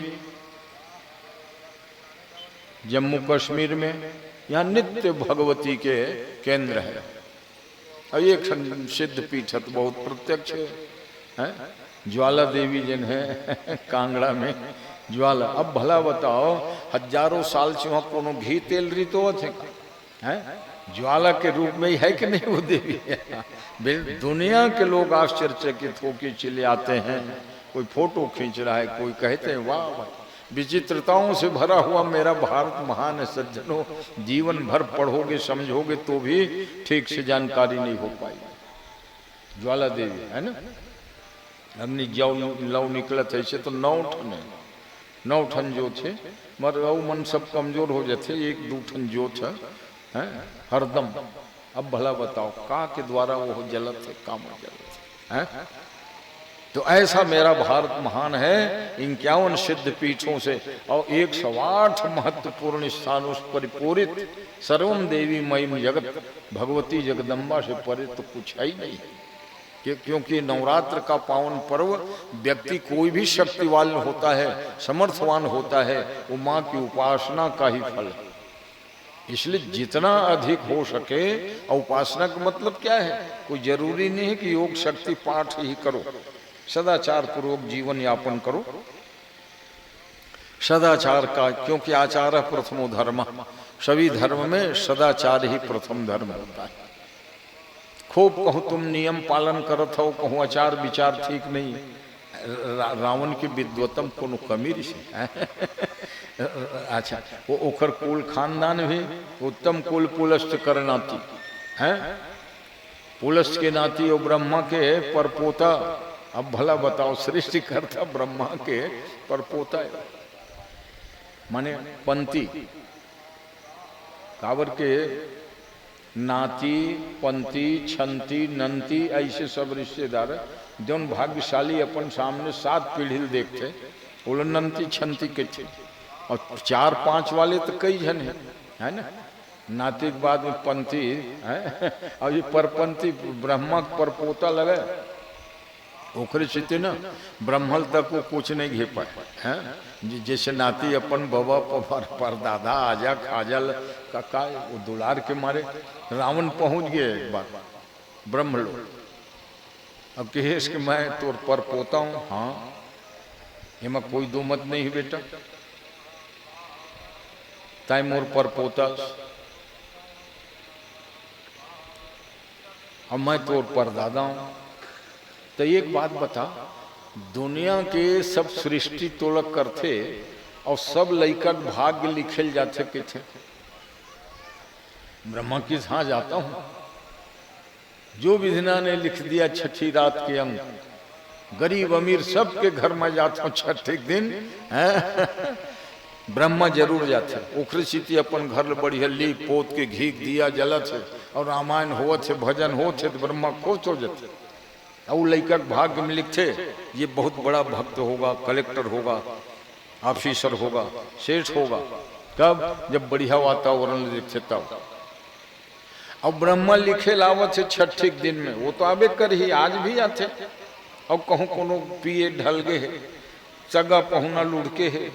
जम्मू कश्मीर में यहाँ नित्य भगवती के केंद्र है। और एक सिद्ध पीठ तो बहुत प्रत्यक्ष है, ज्वाला देवी जिन है कांगड़ा में ज्वाला। अब भला बताओ हजारों साल से वहाँ कोनो घी तेल रही तो है ज्वाला के रूप में ही है कि नहीं वो देवी है। दुनिया के लोग आश्चर्यचकित होके चले आते हैं, कोई फोटो खींच रहा है, कोई कहते हैं वाह वाह। विचित्रताओं से भरा हुआ मेरा भारत महान है सज्जनों, जीवन भर पढ़ोगे समझोगे तो भी ठीक से जानकारी नहीं हो पाई। ज्वाला देवी है ना, हमने लव निकला था इसे तो 9 ठन जो थे मगर मन सब कमजोर हो जाते, 1-2 ठन जो था है हरदम। अब भला बताओ का के द्वारा वो जलत है, काम जलत है। तो ऐसा मेरा भारत महान है 51 सिद्ध पीठों से और 108 महत्वपूर्ण स्थान उस परिपूरित सर्वम देवी महिम जगत भगवती जगदम्बा से परे तो कुछ है ही नहीं। क्योंकि नवरात्र का पावन पर्व व्यक्ति कोई भी शक्तिवान होता है, समर्थवान होता है, वो माँ की उपासना का ही फल है। इसलिए जितना अधिक हो सके, और उपासना का मतलब क्या है, कोई जरूरी नहीं है कि योग शक्ति पाठ ही करो, सदाचार पूर्वक जीवन यापन करो। सदाचार का, क्योंकि आचार प्रथमो धर्म, सभी धर्म में सदाचार ही प्रथम धर्म होता है। खूब कहूँ तुम नियम पालन करत हो, कहूँ आचार विचार ठीक नहीं, रावण की विद्वतम कोनो कमी से अच्छा वो ओखर कुल खानदान भी उत्तम कुल पुलस्त कर नाती है, पुलस्त के नाती और ब्रह्मा के परपोता। अब भला बताओ सृष्टिकर्ता ब्रह्मा के परपोता है, माने पंती कावर के नाती पंती छंती नंती ऐसे सब रिश्तेदार जो भाग्यशाली अपन सामने 7 पीढ़ी देखते, बोलो नंती छंती के थे और 4-5 वाले तो कई जन है ना। नाती के बाद में पंथी है और ये परपंथी ब्रह्मा परपोता लगे ओखरे से ना ब्रह्मल तक वो कुछ नहीं घे पाए हैं। जैसे नाती अपन बाबा पर दादा आजा खाजल काका वो दुलार के मारे रावण पहुंच गए एक बार ब्रह्मलोक। अब कहेस कि मैं तोर पर पोता हूं, हाँ एमा कोई दो मत नहीं है बेटा, ताई मोर पर पोता अब मैं तोर पर दादा हूं। तो एक बात बता, दुनिया के सब सृष्टि तोड़क करते और सब लइका भाग्य लिखल जाते के थे। ब्रह्मा की हाँ जाता हूं, जो विधिना ने लिख दिया छठी रात के अंक, गरीब अमीर सबके घर में जाता हूं छठे दिन ब्रह्मा जरूर जाते। ओखरी सीती अपन घर बढ़िया ली पोत के घी दिया जलत है और रामायण होत है भजन होत है तो ब्रह्मा खुश हो जाते। और लड़का भाग्य में लिखते ये बहुत बड़ा भक्त होगा, कलेक्टर होगा, ऑफिसर होगा, सेठ होगा। कब? जब बढ़िया वातावरण लिखते तब। अब ब्रह्मा लिखे लावत है छठे दिन में, वो तो आबे कर ही आज भी आते। और कहूँ कोनो पिए ढल गए है, सगा पहुना लुढ़के है,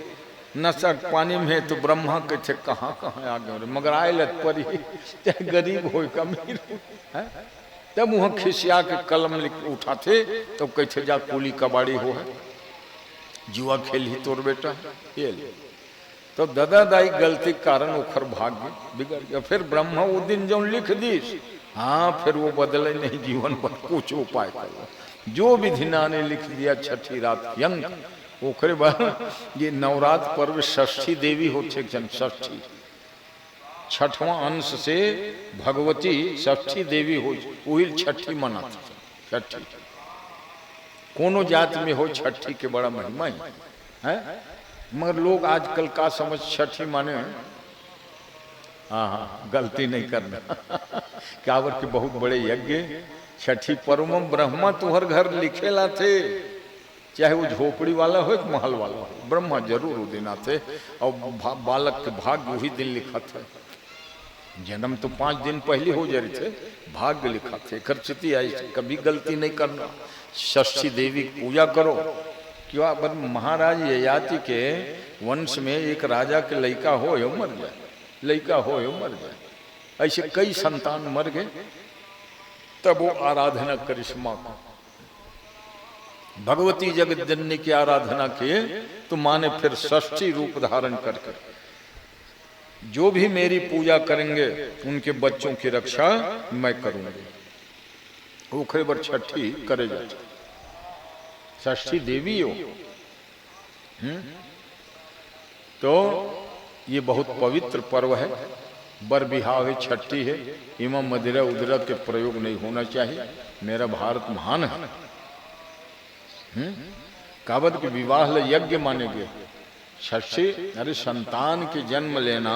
नशा पानी में तो ब्रह्मा के थे कहाँ कहाँ आ गए, मगर आए लत पर ही चाहे गरीब हो अमीर है। तब वहां खिसिया के कलम लिख उठाते तो कहते जा कुली कबाड़ी हो है, जुआ खेल ही तोर बेटा ये ले। तो दादा दाई गलती के कारण ओखर भाग्य बिगड़ गया। फिर ब्रह्मा वो दिन जो लिख दीस, हाँ फिर वो बदले नहीं, जीवन पर कुछ उपाय करो। जो विधिना ने लिख दिया छठी रात की अंक, ओखरे बाद ये नवरात्र पर्व षष्ठी देवी होते जन, षष्ठी छठवां अंश से भगवती षष्ठी देवी हो, वही छठी मनाते। छठी कोनो जात में हो, छठी के बड़ा महिमा ही है। मगर लोग आजकल का समझ छठी माने, हाँ गलती नहीं करना कावर के बहुत बड़े यज्ञ छठी पर्व ब्रह्मा तुहर घर लिखेला थे, चाहे वो झोपड़ी वाला हो महल वाला हो, ब्रह्मा जरूर वो दिन आते। और बालक के भाग्य वही दिन लिखा था। जन्म तो 5 दिन पहले हो जा रहे थे, भाग्य लिखा थे। खर्चती आई, कभी गलती नहीं करना। षष्ठी देवी पूजा करो। क्यों? पर महाराज ययाति के वंश में एक राजा के लड़का हो या मर जाए, लड़का हो या मर जाए, ऐसे कई संतान मर गए। तब वो आराधना करिश्मा का भगवती जगत जननी की आराधना किए, तो माँ ने फिर षष्ठी रूप धारण करके जो भी मेरी पूजा करेंगे उनके बच्चों की रक्षा मैं करूंगी। ओखरे बर छठी करे जाते, षष्ठी देवी हो। तो ये बहुत पवित्र पर्व है। बर बिहाव छठी है, इमा मदिरा उदरा के प्रयोग नहीं होना चाहिए। मेरा भारत महान है। कावत के विवाह ले यज्ञ माने गए। षष्ठी, अरे संतान के जन्म लेना,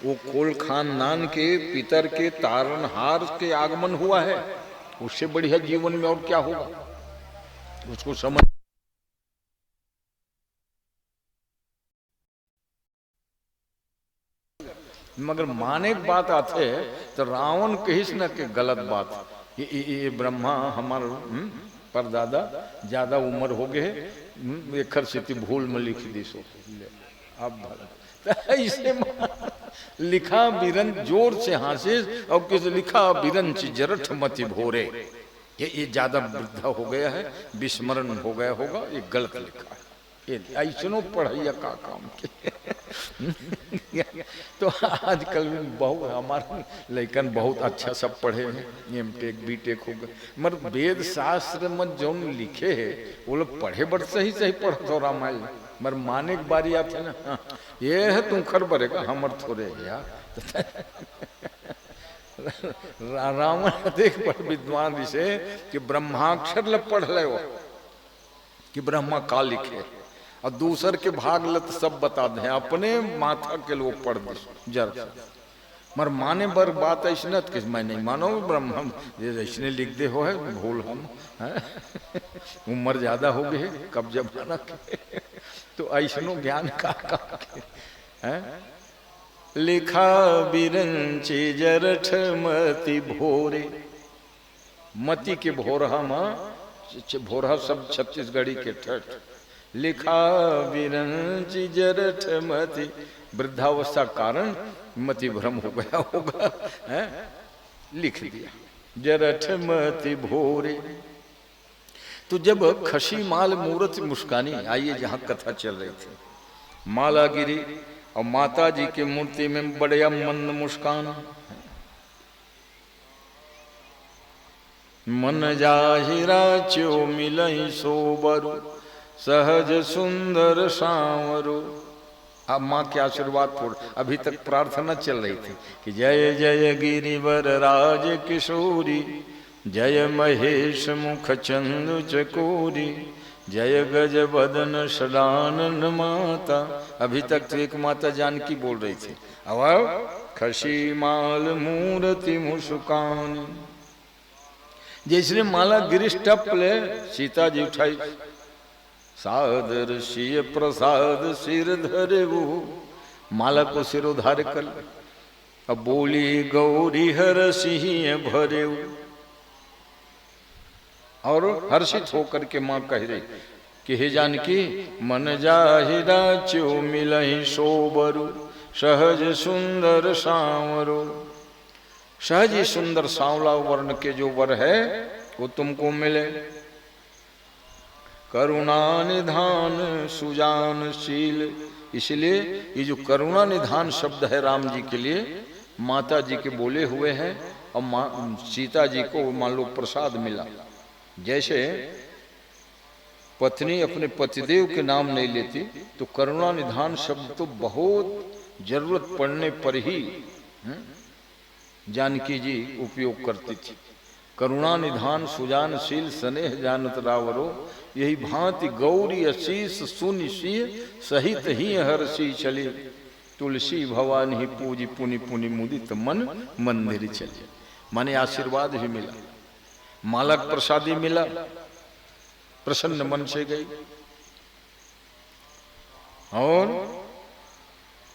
वो कोल खानदान के पितर के तारनहार के आगमन हुआ है, उससे बढ़िया जीवन में और क्या होगा, उसको समझ। मगर माने की बात आते तो रावण कहिस न के गलत बात, ये ब्रह्मा हमार परदादा ज्यादा उम्र हो गए, एक स्थिति भूल में लिख दी सो अब ऐसे लिखा बिरन जोर से हासिस, और किस लिखा बिरन जरठ मति भोरे, ये ज्यादा वृद्धा हो गया है, विस्मरण हो गया होगा, ये गलत लिखा है। ये ऐसनो पढ़ाइया का काम के तो आजकल बहुत हमारे लेकिन बहुत अच्छा सब पढ़े हैं, एमटेक बीटेक हो गए, मगर वेद शास्त्र में जो लिखे है वो लोग पढ़े बड़ सही सही पढ़ते रामायण, मगर माने की बारी आते ना, हाँ, ये है तुम खर बरेगा हमर थोड़े यार रावण देख पर विद्वान से कि ब्रह्माक्षर ल पढ़ ले वो कि ब्रह्मा का लिखे, और दूसर के भाग लत सब बता दे, अपने माथा के लोग पढ़ दे जर। मर माने बर बात ऐसी न कि मैं नहीं मानो ब्रह्म ऐसने लिख दे हो है भूल हम उम्र ज्यादा हो गई कब जमाना के तो ऐसनो ज्ञान का है। लिखा बिरंची जरठ मति भोरे, मति के भोरहा भोरहा सब छत्तीसगढ़ी के ठठ। लिखा बिरंची जरठ मति, वृद्धावस्था कारण मति भ्रम हो गया होगा, है? लिख दिया जरठ मति भोरे। तो जब खशी माल मूर्ति मुस्कानी, आइए जहां कथा चल रही थी, माला गिरी और माता जी की मूर्ति में बढ़िया मंद मुस्कान। मन जाहिरा च्यो मिलई सोबरु, सहज सुंदर सांवरो। अब माँ के आशीर्वाद पूर्ण, अभी तक प्रार्थना चल रही थी कि जय जय गिरिवर राज किशोरी, जय महेश मुख चंदु चकोरी, जय गज बदन सदानंद माता। अभी तक तो एक माता जानकी बोल रही थी, अब खशी माल मूर्ति मुस्कान। जैसे माला गिरीश टप ले, सीता जी उठाई, सादर सिय प्रसाद सिर धरे वो, माला को सिर उधार कर। अब बोली गौरी हर सिंह भरे, और हर्षित होकर के माँ कह रही कि हे जानकी, मन जाहिरा च्यो मिलहि सोबरु, सहज सुंदर सांवरो। सहज ही सुंदर सांवला वर्ण के जो वर है वो तुमको मिले। करुणा निधान सुजान शील, इसलिए ये जो करुणा निधान शब्द है राम जी के लिए माता जी के बोले हुए हैं, और सीता जी को मान लो प्रसाद मिला। जैसे पत्नी अपने पतिदेव के नाम नहीं लेती, तो करुणा निधान शब्द तो बहुत जरूरत पड़ने पर ही जानकी जी उपयोग करती थी। करुणा निधान सुजानशील स्नेह जानत रावरो, यही भांति गौरी अशीष सुनि सिय सहित ही हर्षी चले, तुलसी भवानी पूजी पुनि पुनि मुदित मन मंदिर चले। माने आशीर्वाद भी मिला, मालक प्रसादी मिला, प्रसन्न मन से गई। और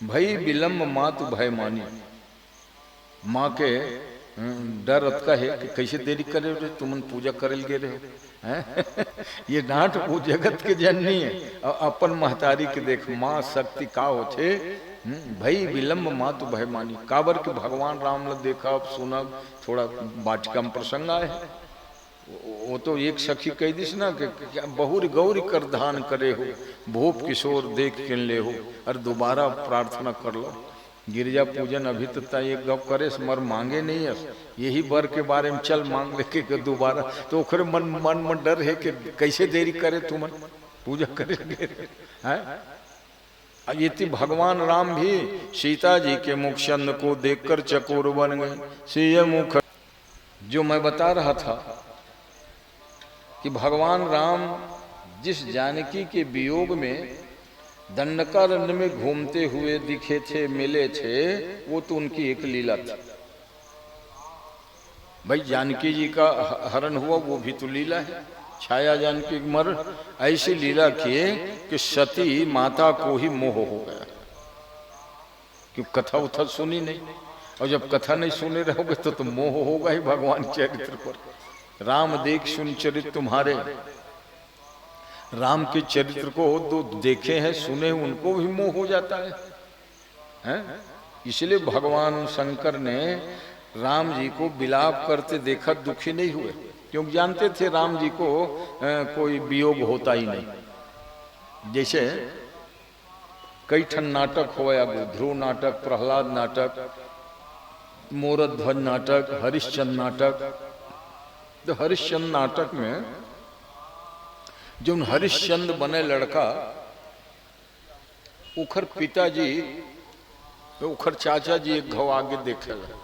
भई विलंब मातु भय मानी, माँ के डर अतका है कि कैसे देरी करे रे, तुमन पूजा करल गे रहे हैं। ये डांट वो जगत के जननी है, और अपन महतारी के देख माँ शक्ति का होते। भई विलंब मातु भय मानी, काबर के भगवान राम ने देखा, अब सुना, थोड़ा बाटिका में प्रसंग आए। वो तो एक सखी कह दिस ना कि बहुरी गौरी कर धान करे हो, भूप किशोर देख किन ले हो, और दोबारा प्रार्थना कर लो। गिरजा पूजन अभी तक एक गप करे मर मांगे नहीं है, यही बर के बारे में चल मांग लेके दोबारा, तो ओखरे मन में डर है कि कैसे देरी करे तुम पूजा करेंगे हैं। ये भगवान राम भी सीता जी के मुखचंद को देखकर चकोर बन गए। सिय मुख, जो मैं बता रहा था कि भगवान राम जिस जानकी के वियोग में दंडकारण्य में घूमते हुए दिखे थे, मिले थे, वो तो उनकी एक लीला थी। भाई जानकी जी का हरण हुआ, वो भी तो लीला है। छाया जानकी मर ऐसी लीला किए कि सती माता को ही मोह हो गया, क्यों कथा उथा सुनी नहीं, और जब कथा नहीं सुने रहोगे तो मोह होगा ही भगवान चरित्र पर। राम देख सुन चरित्र तुम्हारे, राम के चरित्र को तो देखे हैं सुने, उनको भी मोह हो जाता है? इसलिए भगवान शंकर ने राम जी को विलाप करते देखा, दुखी नहीं हुए, क्योंकि जानते थे राम जी को कोई वियोग होता ही नहीं। जैसे कई ठन नाटक होया, ध्रुव नाटक, प्रहलाद नाटक, मोरध्वज नाटक, हरिश्चंद्र नाटक। तो हरिश्चंद्र नाटक में जो हरिश्चंद्र बने लड़का, उखर पिताजी, उखर चाचा जी एक घव आगे देखे ला।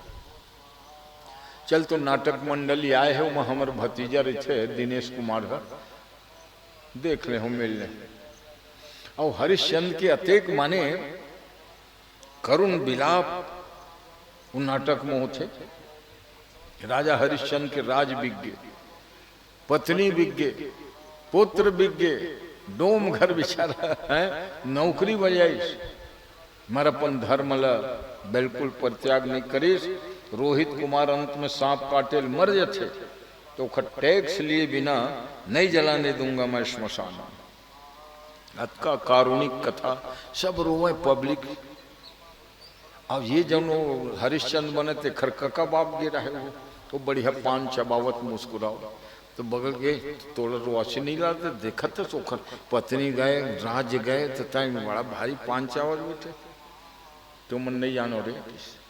चल तो नाटक मंडली आए है, वहां हमारे भतीजा रहे दिनेश कुमार का, देख ले हम मिल ले। और हरिश्चंद्र के अतेक माने करुण विलाप उन नाटक में होते। राजा हरिश्चंद्र के राज विज्ञ, पत्नी विज्ञ, पुत्र विज्ञ, डोम घर बिचारा है, नौकरी बजाई, मर अपन धर्म ला बिल्कुल परित्याग नहीं करीस। रोहित कुमार अंत में सांप काटे मर जाते, तो टैक्स लिए बिना नहीं जलाने दूंगा मैं श्मशान। अतका कारुणिक कथा, सब रोवे पब्लिक। अब ये जब हरिश्चंद्र बने थे, खरकका बाप गिरा है, वो तो बढ़िया पान चबावत मुस्कुराओ, तो बगल गए तोड़ रोशी नहीं लाते, देखा था सोखर पत्नी गए, राज गए, तो टाइम बड़ा भारी पान चावल बैठे, तो मन नहीं जानो रे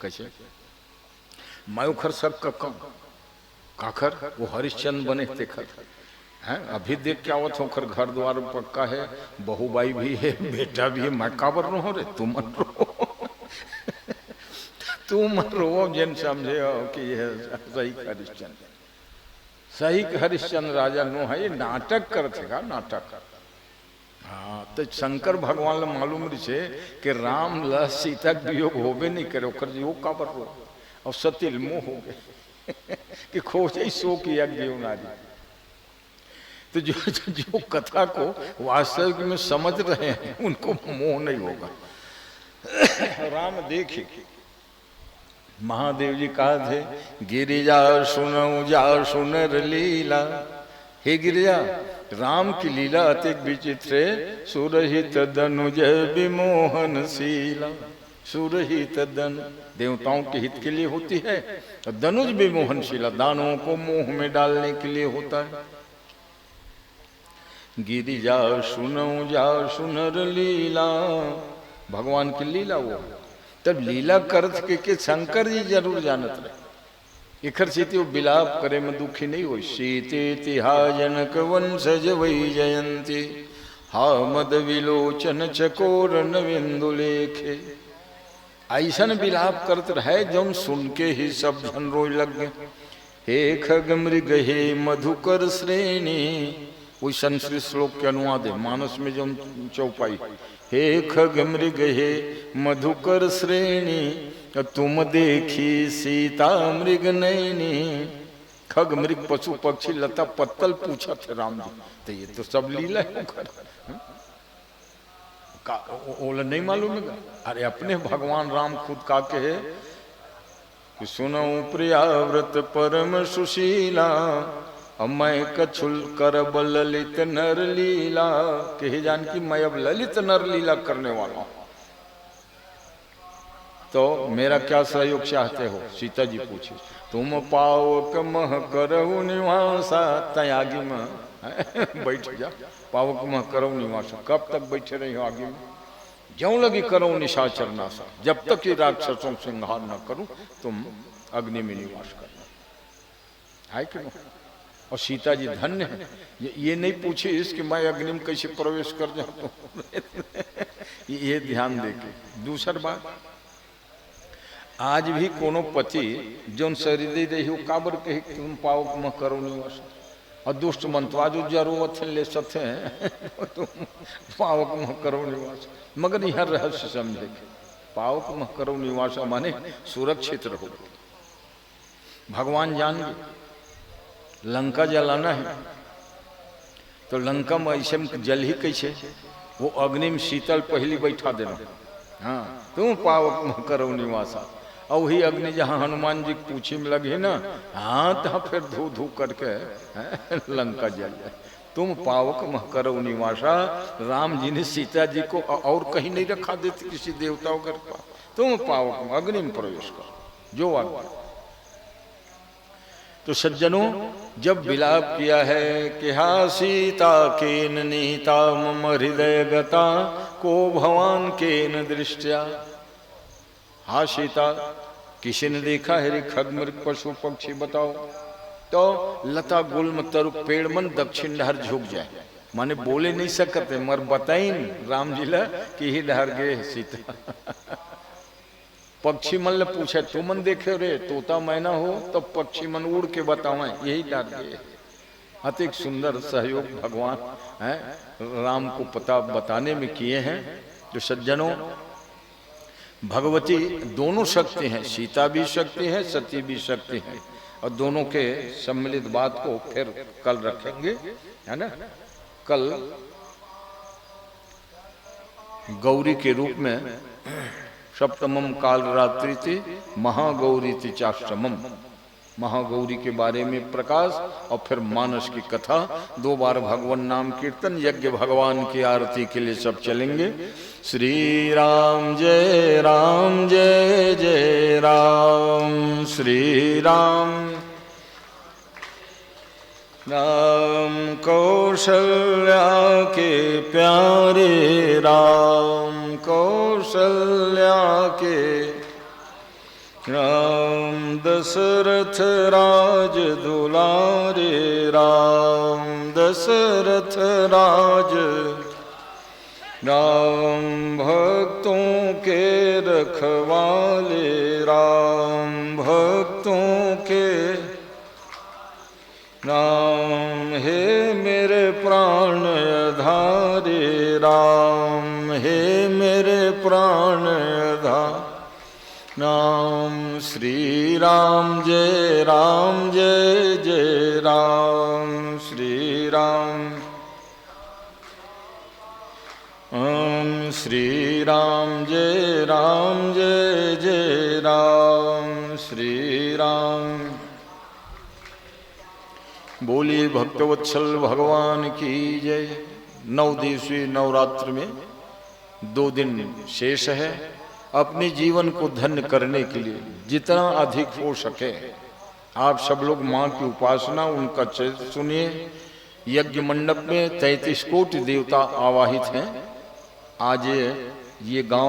कैसे मैं खर सब कम काखर वो हरिश्चंद्र बने थे खर हैं। अभी देख क्या आवत हो, खर घर द्वार पक्का है, बहुबाई भी है, बेटा भी है, मैं काबर रो रे, तुम मन रो तुम रो, जन समझे हो कि यह सही हरिश्चंद्र, सही हरिश्चंद्र राजा नो है। ये नाटक करते का नाटक। हाँ, तो शंकर भगवान ला मालूम रही कि राम ला सीता वियोग होबे नहीं करे, ओकर योग काबर रो, और सतिल मोह हो गए कि खोजे सो किया जीव नारी। तो जो कथा को वास्तविक में समझ रहे हैं उनको मोह नहीं होगा। राम देखे महादेव जी कहा थे, गिरिजा सुनो जा सुनर लीला। हे गिरिजा, राम की लीला अतिक विचित्र है, सुरहित दनुज विमोहनशीला। सुरहित दन देवताओं के हित के लिए होती है, और धनुष विमोहनशीला दानवों को मोह में डालने के लिए होता है। गिरिजा सुनो जा सुनर लीला, भगवान की लीला वो। तब लीला करत के शंकर जी जरूर जानत रहे। इखर सीते वो बिलाप करे में दुखी नहीं हो। सीते तिहा जनक वंशज वही जयंती, हा मद विलोचन चकोर नविंदु लेखे। ऐसन बिलाप करत रहे जो सुन के ही सब जन रोए लग गए। हे खग मृग हे मधुकर श्रेणी, वही संस्कृत श्लोक के अनुवाद है मानस में जो चौपाई। हे खग मृग हे मधुकर श्रेणी, तुम देखी सीता मृग नैनी। खग मृग पशु पक्षी लता पत्तल पूछा थे राम जी, तो ये तो सब लीला है। ओला नहीं मालूम है? अरे अपने भगवान राम खुद का कहे कि सुनो प्रियाव्रत परम सुशीला, मैं कछुल करब ललित नर लीला। कहे जान की मैं अब ललित नर लीला करने वाला हूं, तो मेरा क्या सहयोग चाहते हो? सीता जी पूछी। तुम पावक मह करऊ निवासा, तयागी में बैठ जा। पावक मह करऊ निवासा, कब तक बैठे रही हो आगे में? ज्यों लगी करो निशाचर नासा, जब तक ये राक्षसों संहार न करूं तुम अग्नि में निवास करना है कि नहीं? और सीता जी धन्य है, ये नहीं पूछी इसकी मैं अग्नि में कैसे प्रवेश कर जाऊं। ये ध्यान देके। दूसरी बात, आज भी कोनो पति जो शरीर दे हो काबर कहे तुम पावक में करो निवास, और दुष्ट मंतवा जो जरूरत ले सथे तुम पावक में करो निवास। मगर यह रहस्य समझे, पावक में करो निवास माने सुरक्षित रहो। भगवान जान गए लंका जलाना है, तो लंका में ऐसे में जल ही कैसे? वो अग्नि में शीतल पहली बैठा देना। हाँ, तुम पावक में करो निवासा। और वही अग्नि जहाँ हनुमान जी पूछी में लगे ना, हाँ तो फिर धू धू करके लंका जल जाए। तुम पावक मह करो निवासा। राम जी ने सीता जी को और कहीं नहीं रखा देते किसी देवताओं के पास। तुम पावक में अग्नि में प्रवेश करो जो आज्ञा। तो सज्जनों, जब विलाप किया है कि हा सीता केन नीता मम हृदय गता, को भवान केन दृष्टया। हा सीता, किसी ने देखा है रे खग मृग पशु पक्षी? बताओ। तो लता गुल्म तरु पेड़ मन दक्षिण डहर झुक जाए, माने बोले नहीं सकते मगर बताई राम जी ला कि ही डहर गए सीता। पक्षी मन ले पूछे तू मन देखे रे तोता मैना हो, तो पक्षी मन उड़ के बतावे यही डर गए। अति सुंदर सहयोग भगवान है राम को पता बताने में किए हैं। जो सज्जनों, भगवती दोनों शक्ति हैं, सीता भी शक्ति है, सती भी शक्ति है। और दोनों के सम्मिलित बात को फिर कल रखेंगे, है ना? कल गौरी के रूप में सप्तमम काल रात्रि थी, महागौरी थी चाष्टमम। महागौरी के बारे में प्रकाश और फिर मानस की कथा। 2 बार भगवान नाम कीर्तन, यज्ञ भगवान की आरती के लिए सब चलेंगे। श्री राम जय राम जय जय राम। श्री राम राम कौशल्या के प्यारे राम, कौशल्या के राम, दशरथ राज दुलारे राम, दशरथ राज राम, भक्तों के रखवाले राम, भक्तों के राम। हे मेरे प्राण आधारे राम, हे मेरे प्राण आधार राम। श्री राम जय जय राम। श्री राम श्री राम जय जय राम। श्री राम। बोलिए भक्तवत्सल भगवान की जय। 9 दिवसीय नवरात्र में 2 दिन शेष है। अपने जीवन को धन्य करने के लिए जितना अधिक हो सके आप सब लोग माँ की उपासना, उनका चरित्र सुनिए। यज्ञ मंडप में 33 कोटि देवता आवाहित हैं। आज ये गांव